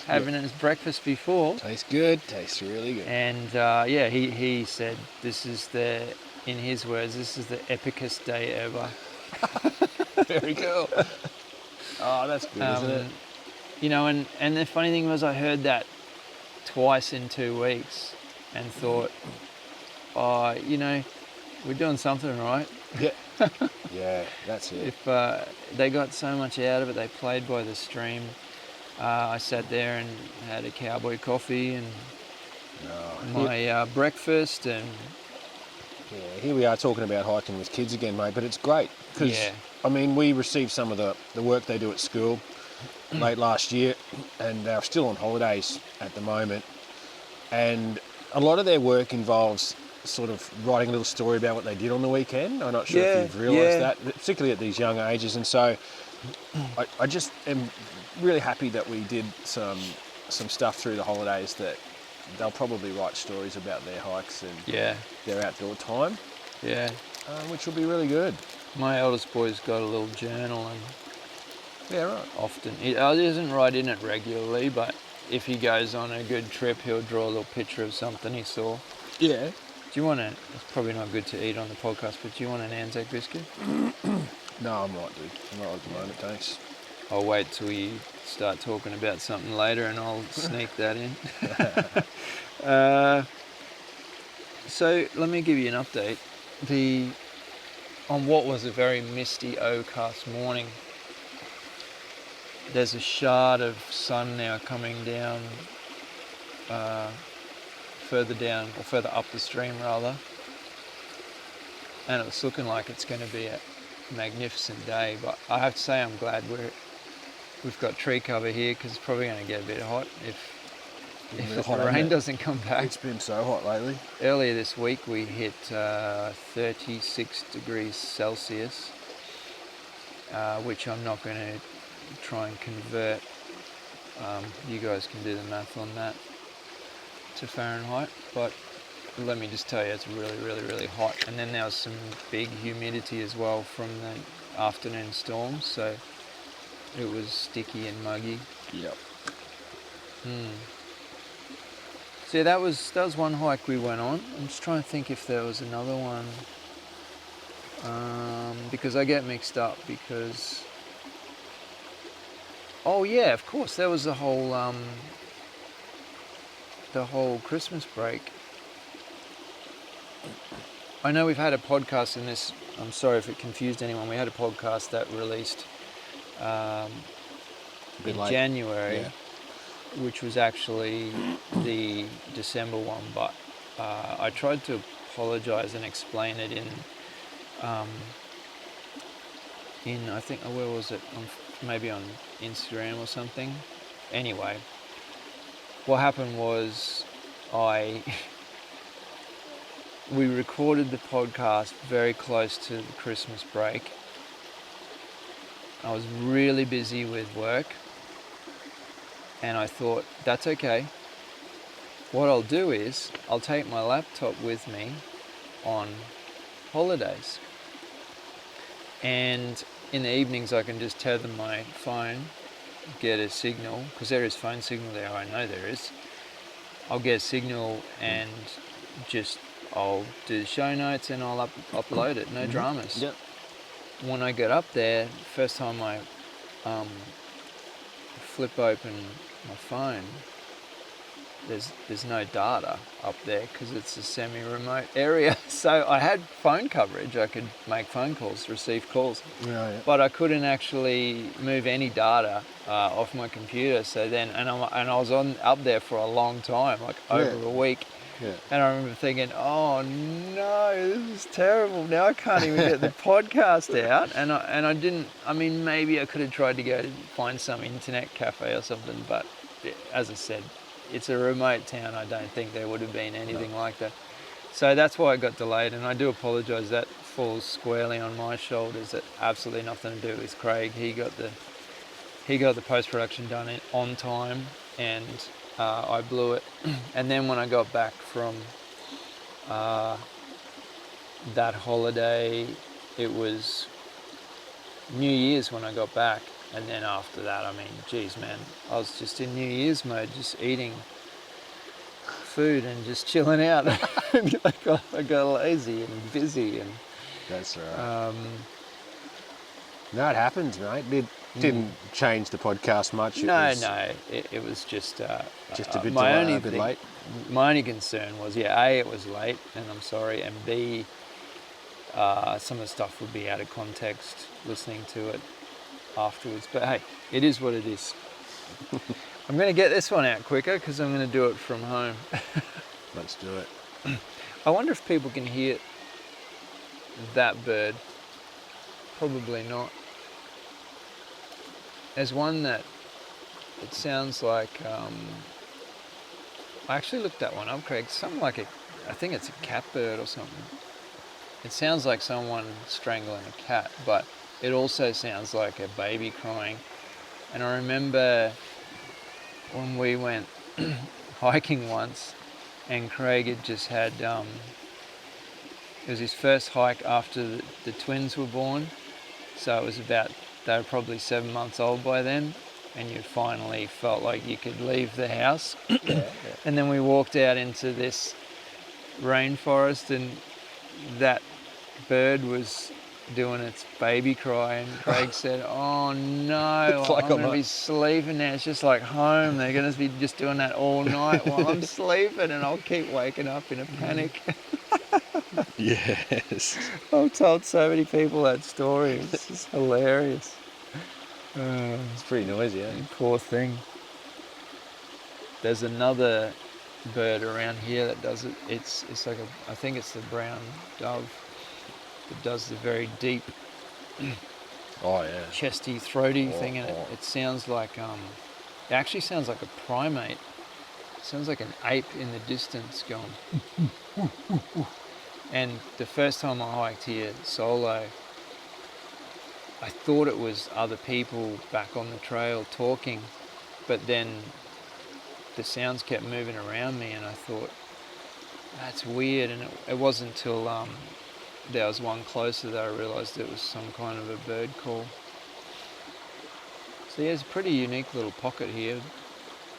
having as breakfast before. Tastes good. Tastes really good. And he said this is in his words, this is the epicest day ever. Very cool. Oh, that's good, isn't it? And the funny thing was, I heard that twice in 2 weeks and thought, we're doing something right. Yeah. Yeah, that's it. If they got so much out of it, they played by the stream. I sat there and had a cowboy coffee and my breakfast, and Yeah, here we are talking about hiking with kids again, mate, but it's great because, Yeah. I mean, we received some of the work they do at school late last year, and they're still on holidays at the moment, and a lot of their work involves sort of writing a little story about what they did on the weekend. I'm not sure if you've realised that, particularly at these young ages. And so I just am really happy that we did some stuff through the holidays that they'll probably write stories about their hikes and their outdoor time. Yeah. Which will be really good. My eldest boy's got a little journal, and right. often he doesn't write in it regularly, but if he goes on a good trip, he'll draw a little picture of something he saw. Yeah. Do you want it's probably not good to eat on the podcast, but do you want an Anzac biscuit? No, I'm right, dude. I'm right at the moment, thanks. I'll wait till you start talking about something later and I'll sneak that in. So let me give you an update. On what was a very misty, overcast morning, there's a shard of sun now coming down, further up the stream rather, and it's looking like it's going to be a magnificent day. But I have to say I'm glad we've got tree cover here, because it's probably going to get a bit hot if the rain doesn't come back. It's been so hot lately. Earlier this week we hit 36 degrees Celsius, which I'm not going to try and convert. You guys can do the math on that to Fahrenheit, but let me just tell you, it's really, really, really hot. And then there was some big humidity as well from the afternoon storm, so it was sticky and muggy. Yep. So yeah, that was one hike we went on. I'm just trying to think if there was another one, because I get mixed up because, oh yeah, of course, there was the whole Christmas break. I know we've had a podcast in this, I'm sorry if it confused anyone, we had a podcast that released in January, which was actually the December one, but I tried to apologise and explain it in I think, where was it, maybe on Instagram or something. Anyway, what happened was we recorded the podcast very close to the Christmas break. I was really busy with work, and I thought, that's okay. What I'll do is I'll take my laptop with me on holidays, and in the evenings I can just tether my phone, get a signal, because there is phone signal there, I know there is. I'll get a signal and I'll do the show notes and I'll upload it, no dramas. Yep. When I get up there, first time I flip open my phone, there's no data up there because it's a semi-remote area. So I had phone coverage. I could make phone calls, receive calls, but I couldn't actually move any data off my computer. So then, and I was up there for a long time, like over a week. Yeah. And I remember thinking, oh no, this is terrible. Now I can't even get the podcast out. And I didn't, I mean, maybe I could have tried to go to find some internet cafe or something, but as I said, it's a remote town. I don't think there would have been anything like that. So that's why it got delayed, and I do apologise. That falls squarely on my shoulders. It absolutely nothing to do with Craig. He got the post-production done on time, and I blew it. And then when I got back from that holiday, it was New Year's when I got back. And then after that, I mean, geez, man, I was just in New Year's mode, just eating food and just chilling out. I got lazy and busy. And that's right. No, it happens, mate. It didn't change the podcast much. It was just a bit delayed, a bit late. My only concern was, A, it was late, and I'm sorry, and B, some of the stuff would be out of context listening to it afterwards. But hey, it is what it is. I'm going to get this one out quicker because I'm going to do it from home. Let's do it. I wonder if people can hear that bird. Probably not. There's one that it sounds like I actually looked that one up, Craig. Something like I think it's a catbird or something. It sounds like someone strangling a cat, but it also sounds like a baby crying. And I remember when we went hiking once, and Craig had just had, it was his first hike after the twins were born. So it was they were probably 7 months old by then, and you finally felt like you could leave the house. And then we walked out into this rainforest, and that bird was doing its baby cry, and Craig said, "Oh no, It's like I'm going to be sleeping now. It's just like home. They're going to be just doing that all night while I'm sleeping, and I'll keep waking up in a panic." Yes. I've told so many people that story. It's just hilarious. It's pretty noisy, eh? Poor thing. There's another bird around here that does it. It's like I think it's the brown dove. It does the very deep, Oh, yeah. chesty, throaty thing, and it sounds like it actually sounds like a primate. It sounds like an ape in the distance going. And the first time I hiked here solo, I thought it was other people back on the trail talking, but then the sounds kept moving around me, and I thought, that's weird. And it wasn't until there was one closer that I realised it was some kind of a bird call. So yeah, it's a pretty unique little pocket here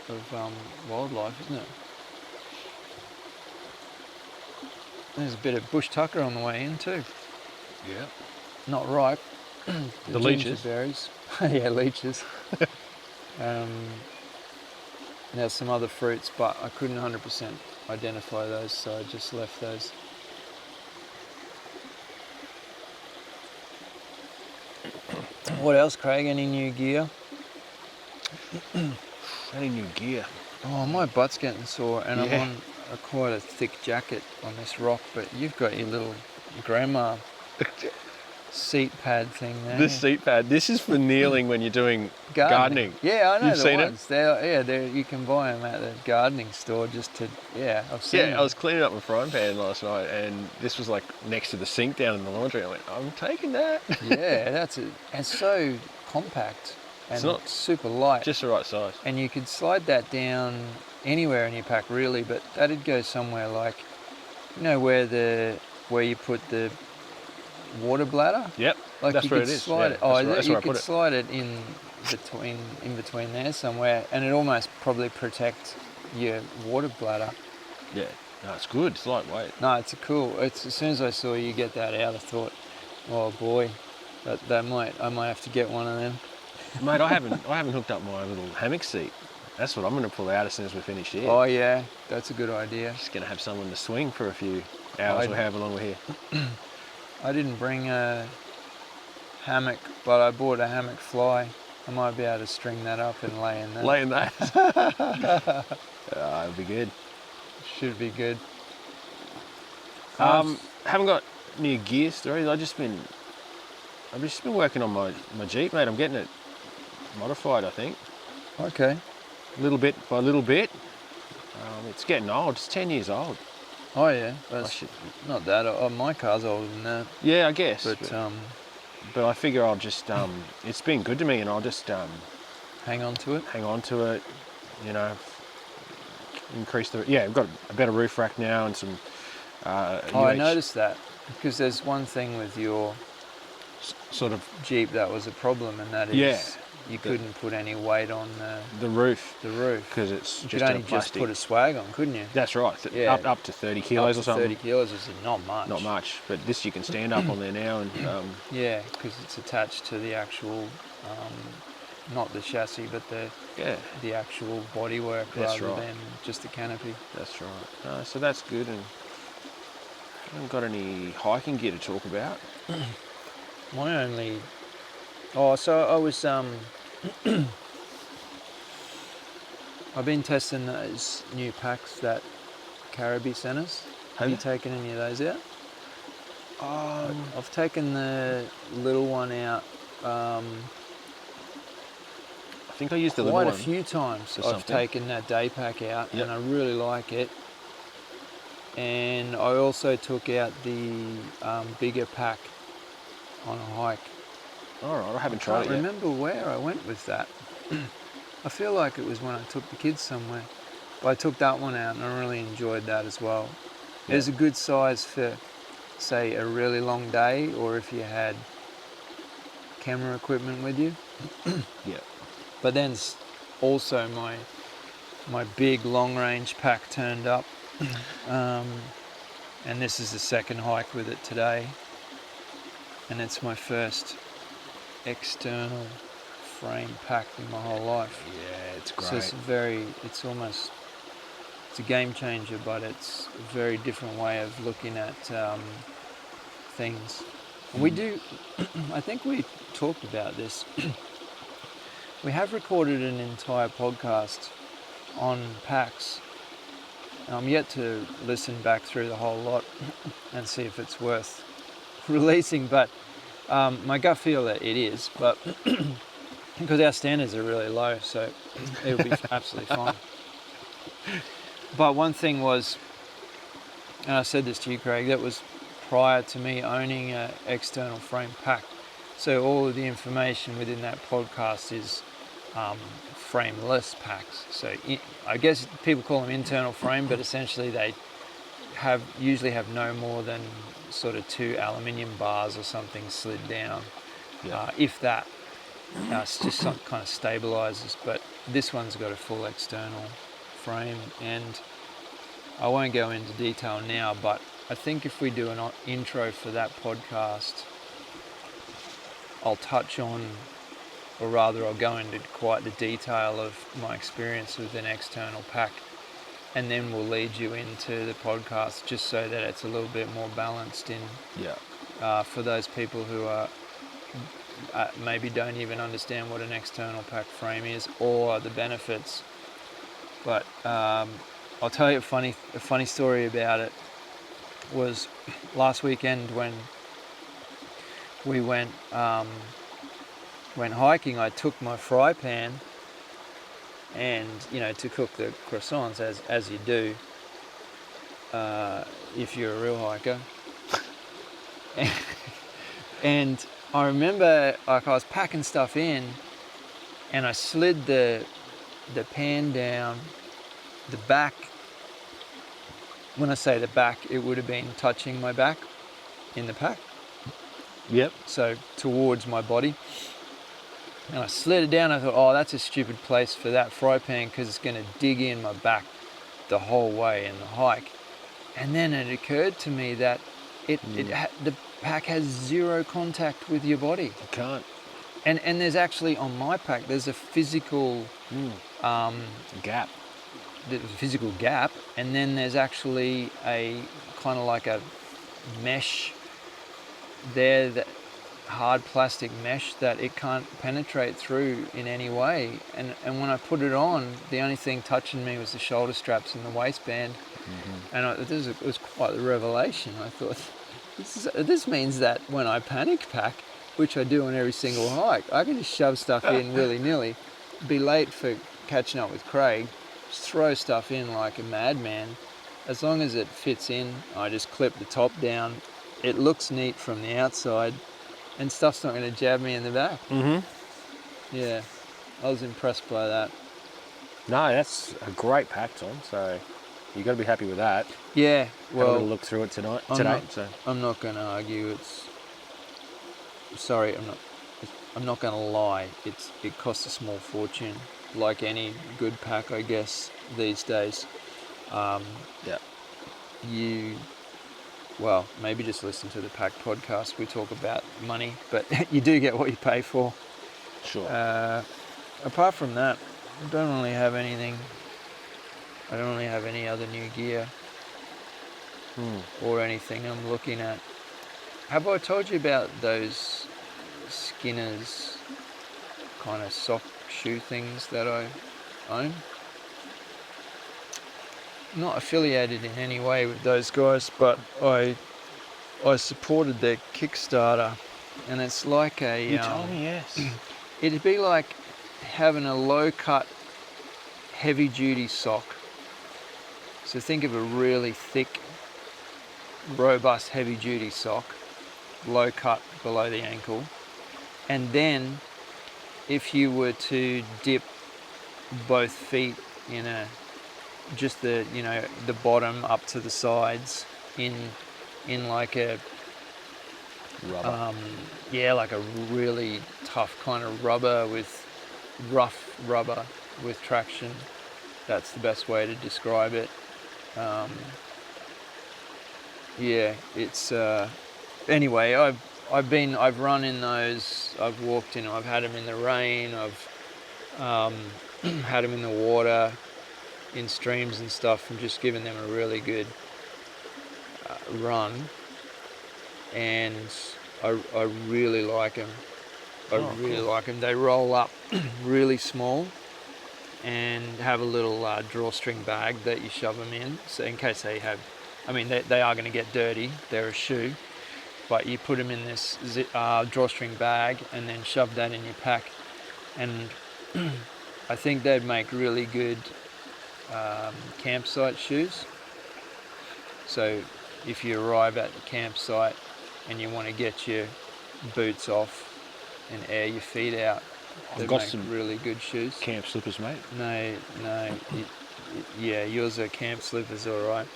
of wildlife, isn't it? There's a bit of bush tucker on the way in too. Yeah. Not ripe. The leeches. Berries. Yeah, leeches. There's some other fruits, but I couldn't 100% identify those, so I just left those. What else, Craig? Any new gear? Any new gear? Oh, my butt's getting sore, and I'm Yeah. on quite a thick jacket on this rock, but you've got your little grandma seat pad thing there. This seat pad, this is for kneeling when you're doing gardening. Yeah, I know. You've the seen ones. They're you can buy them at the gardening store just to, I've seen them. I was cleaning up my frying pan last night, and this was like next to the sink down in the laundry. I went, I'm taking that. Yeah, that's it. It's so compact and It's not super light. Just the right size. And you could slide that down anywhere in your pack, really, but that'd go somewhere like, where you put the water bladder. Yep, Like that's you where could it is. slide Yeah, it. Oh, that's where you I put could it. slide it in between there somewhere, and it almost probably protect your water bladder. Yeah, no, it's good. It's lightweight. No, it's cool. It's as soon as I saw you get that out, I thought, oh boy, I might have to get one of them. Mate, I haven't hooked up my little hammock seat. That's what I'm going to pull out as soon as we finish here. Oh yeah, that's a good idea. Just going to have someone to swing for a few hours or however long we're here. I didn't bring a hammock, but I bought a hammock fly. I might be able to string that up and lay in that. Lay in that. It'll be good. Should be good. Haven't got new gear stories. I've just been working on my Jeep, mate. I'm getting it modified, I think. Okay. Little bit by little bit. It's getting old. It's 10 years old. Oh yeah, that's not that. My car's older than that. Yeah, I guess. But I figure I'll just, it's been good to me, and I'll just hang on to it. Hang on to it, increase we've got a better roof rack now and some I noticed that, because there's one thing with your sort of Jeep that was a problem, and that is you couldn't put any weight on the roof. Because it's you just could only plastic. just put a swag on, couldn't you? That's right. Up to 30 kilos or something. 30 kilos is not much. Not much, but this you can stand up on there now and. Yeah, because it's attached to the actual, not the chassis, but the actual bodywork rather than just the canopy. That's right. So that's good, and I haven't got any hiking gear to talk about. My only. Oh, so I was. I've been testing those new packs that Caribbean sent us. Have you taken any of those out? I've taken the little one out. I think I used the little quite one. a few times. or I've something. taken that day pack out, Yep. and I really like it. And I also took out the bigger pack on a hike. All right, I haven't I tried can't it yet. remember where I went with that. I feel like it was when I took the kids somewhere. But I took that one out and I really enjoyed that as well. Yeah. It's a good size for, say, a really long day, or if you had camera equipment with you. Yeah. But then also my big long range pack turned up. And this is the second hike with it today. And it's my first external frame pack in my whole life. Yeah, it's So it's a game changer, but it's a very different way of looking at things. And we do, I think we talked about this. We have recorded an entire podcast on packs. I'm yet to listen back through the whole lot and see if it's worth releasing, but my gut feel that it is, but because our standards are really low, so it'll be absolutely fine. But one thing was, and I said this to you, Craig, that was prior to me owning an external frame pack. So all of the information within that podcast is frameless packs. So I guess people call them internal frame, but essentially they usually have no more than sort of 2 aluminium bars or something slid down, if that. It's just some kind of stabilizers, but this one's got a full external frame, and I won't go into detail now, but I think if we do an intro for that podcast, I'll touch on, or rather I'll go into quite the detail of my experience with an external pack, and then we'll lead you into the podcast just so that it's a little bit more balanced in for those people who are maybe don't even understand what an external pack frame is or the benefits. But I'll tell you a funny story about it. Was last weekend when we went hiking, I took my fry pan and, to cook the croissants as you do if you're a real hiker. And I remember, like, I was packing stuff in and I slid the pan down the back. When I say the back, it would have been touching my back in the pack. Yep. So towards my body. And I slid it down. I thought, oh, that's a stupid place for that fry pan because it's going to dig in my back the whole way in the hike. And then it occurred to me that the pack has zero contact with your body. You can't. And there's actually, on my pack, there's a physical gap. There's a physical gap, and then there's actually a kind of like a mesh there, that hard plastic mesh that it can't penetrate through in any way. And when I put it on, the only thing touching me was the shoulder straps and the waistband. And it was quite the revelation. I thought, this means that when I panic pack, which I do on every single hike, I can just shove stuff in willy-nilly, be late for catching up with Craig, just throw stuff in like a madman. As long as it fits in, I just clip the top down. It looks neat from the outside, and stuff's not going to jab me in the back. Yeah, I was impressed by that. No, that's a great pack, Tom. So you got to be happy with that. Yeah, well, I'll look through it today. I'm not going to argue. I'm not going to lie. It costs a small fortune, like any good pack, I guess, these days. Well, maybe just listen to the Pack podcast. We talk about money, but you do get what you pay for. Sure. Apart from that, I don't really have anything. I don't really have any other new gear or anything I'm looking at. Have I told you about those Skinner's kind of sock shoe things that I own? Not affiliated in any way with those guys, but I supported their Kickstarter, and it's like a. You told me, yes. It'd be like having a low cut, heavy duty sock. So think of a really thick, robust, heavy duty sock, low cut below the ankle. And then if you were to dip both feet in just the bottom up to the sides in like a Rubber. like a really tough kind of rough rubber with traction. That's the best way to describe it. It's anyway, I've run in those, I've walked in, I've had them in the rain, I've had them in the water, in streams and stuff, and just given them a really good run, and I really like them. I really like them. They roll up really small and have a little drawstring bag that you shove them in, so in case they have, they are going to get dirty, they're a shoe, but you put them in this drawstring bag and then shove that in your pack, and I think they'd make really good campsite shoes. So if you arrive at the campsite and you want to get your boots off and air your feet out, I've got some really good shoes. Camp slippers, mate. No, yeah, yours are camp slippers, all right.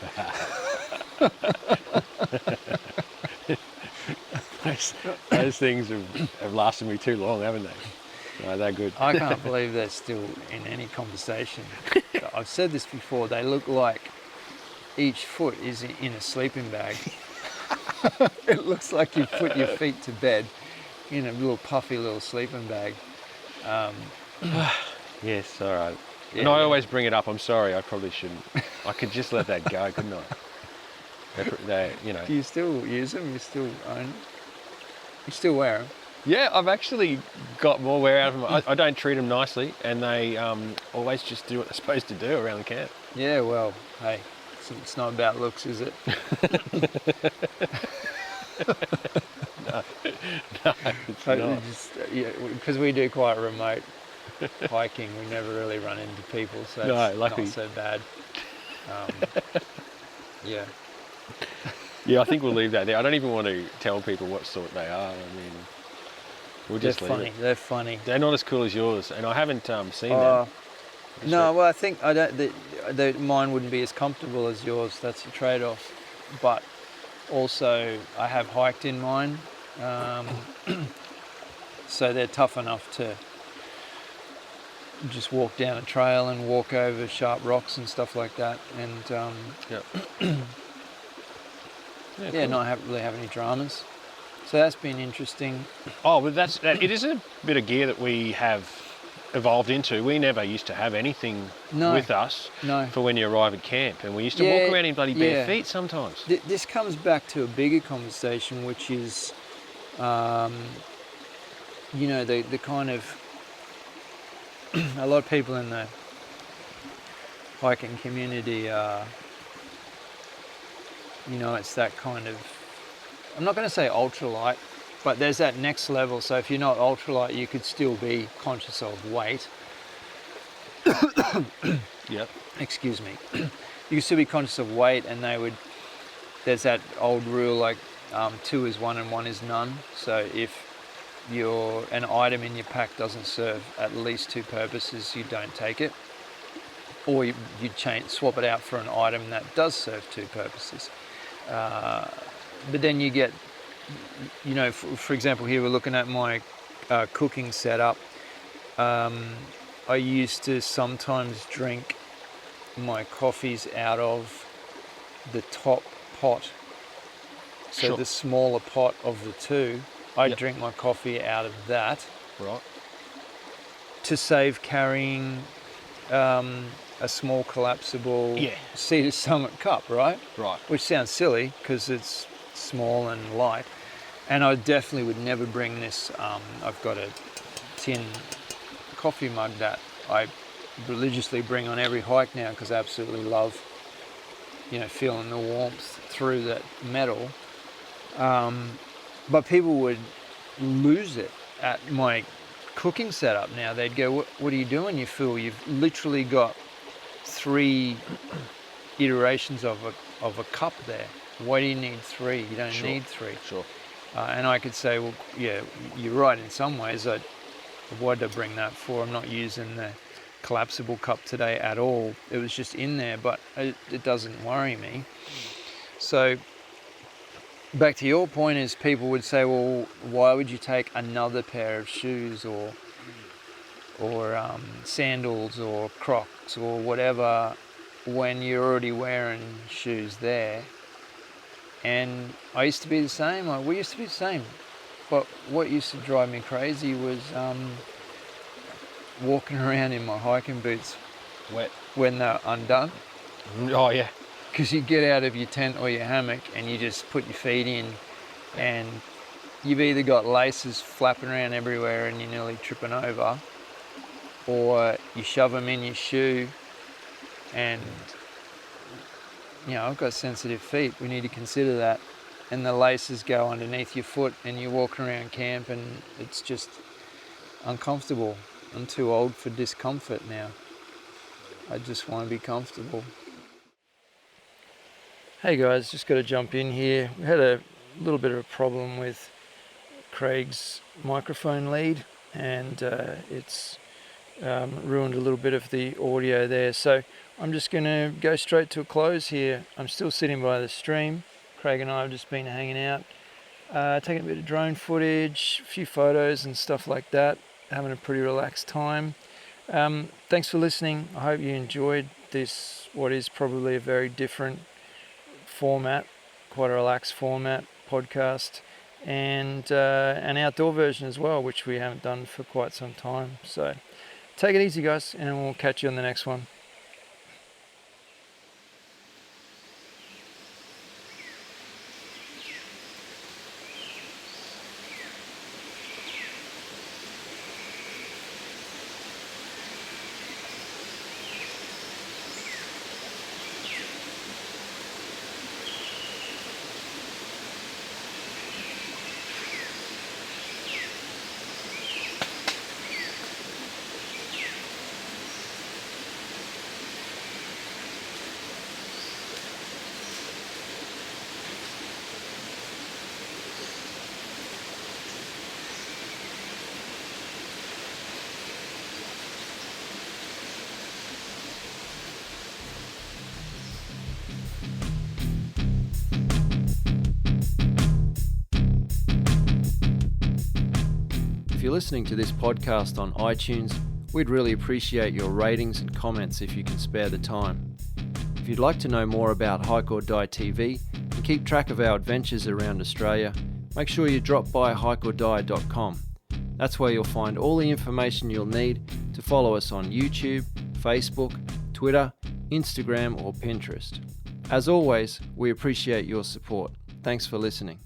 Those things have lasted me too long, haven't they? No, they're good. I can't believe they're still in any conversation. I've said this before, they look like each foot is in a sleeping bag. It looks like you put your feet to bed in a little puffy little sleeping bag. Yes, all right. Yeah, and I always bring it up. I'm sorry, I probably shouldn't. I could just let that go, couldn't I? Do you still use them? You still own them? You still wear them? Yeah, I've actually got more wear out of them. I don't treat them nicely, and they always just do what they're supposed to do around the camp. Yeah, well, hey, it's not about looks, is it? No, it's not. Because we do quite remote hiking, we never really run into people, so it's lucky. not so bad. Yeah. Yeah, I think we'll leave that there. I don't even want to tell people what sort they are. We'll just leave it. They're funny. They're not as cool as yours, and I haven't seen them. No, well, I think mine wouldn't be as comfortable as yours. That's a trade-off. But also, I have hiked in mine, so they're tough enough to just walk down a trail and walk over sharp rocks and stuff like that, and cool. not really have any dramas. So that's been interesting. Oh, but it is a bit of gear that we have evolved into. We never used to have anything with us for when you arrive at camp, and we used to walk around in bloody bare feet sometimes. This comes back to a bigger conversation, which is, the kind of a lot of people in the hiking community it's that kind of, I'm not going to say ultralight, but there's that next level. So if you're not ultralight, you could still be conscious of weight. Yep. Excuse me. You could still be conscious of weight, and there's that old rule, like 2 is 1 and 1 is none. So if an item in your pack doesn't serve at least 2 purposes, you don't take it. Or you swap it out for an item that does serve 2 purposes. But then you get, for example, here we're looking at my cooking setup. I used to sometimes drink my coffees out of the top pot. So the smaller pot of the 2, I drink my coffee out of that. Right. To save carrying a small collapsible cedar summit cup, right? Right. Which sounds silly because it's small and light. And I definitely would never bring this. I've got a tin coffee mug that I religiously bring on every hike now because I absolutely love, feeling the warmth through that metal. But people would lose it at my cooking setup now, they'd go, what are you doing, you fool? You've literally got 3 iterations of a cup there. Why do you need 3? You don't need 3. Sure. And I could say, well, yeah, you're right in some ways. Why did I bring that for? I'm not using the collapsible cup today at all. It was just in there, but it doesn't worry me. So back to your point is, people would say, well, why would you take another pair of shoes or sandals or Crocs or whatever when you're already wearing shoes there? And I used to be the same. We used to be the same. But what used to drive me crazy was walking around in my hiking boots Wet. when they're undone. Oh, yeah. Because you get out of your tent or your hammock and you just put your feet in, and you've either got laces flapping around everywhere and you're nearly tripping over, or you shove them in your shoe. And I've got sensitive feet. We need to consider that. And the laces go underneath your foot and you're walking around camp and it's just uncomfortable. I'm too old for discomfort now. I just want to be comfortable. Hey guys, just got to jump in here. We had a little bit of a problem with Craig's microphone lead, and it's ruined a little bit of the audio there. So I'm just going to go straight to a close here. I'm still sitting by the stream. Craig and I have just been hanging out, taking a bit of drone footage, a few photos and stuff like that, having a pretty relaxed time. Thanks for listening. I hope you enjoyed this, what is probably a very different format, quite a relaxed format podcast, and an outdoor version as well, which we haven't done for quite some time. So take it easy, guys, and we'll catch you on the next one. If you're listening to this podcast on iTunes, we'd really appreciate your ratings and comments if you can spare the time. If you'd like to know more about HikeordieTV and keep track of our adventures around Australia, make sure you drop by Hikeordie.com. That's where you'll find all the information you'll need to follow us on YouTube, Facebook, Twitter, Instagram or Pinterest. As always, we appreciate your support. Thanks for listening.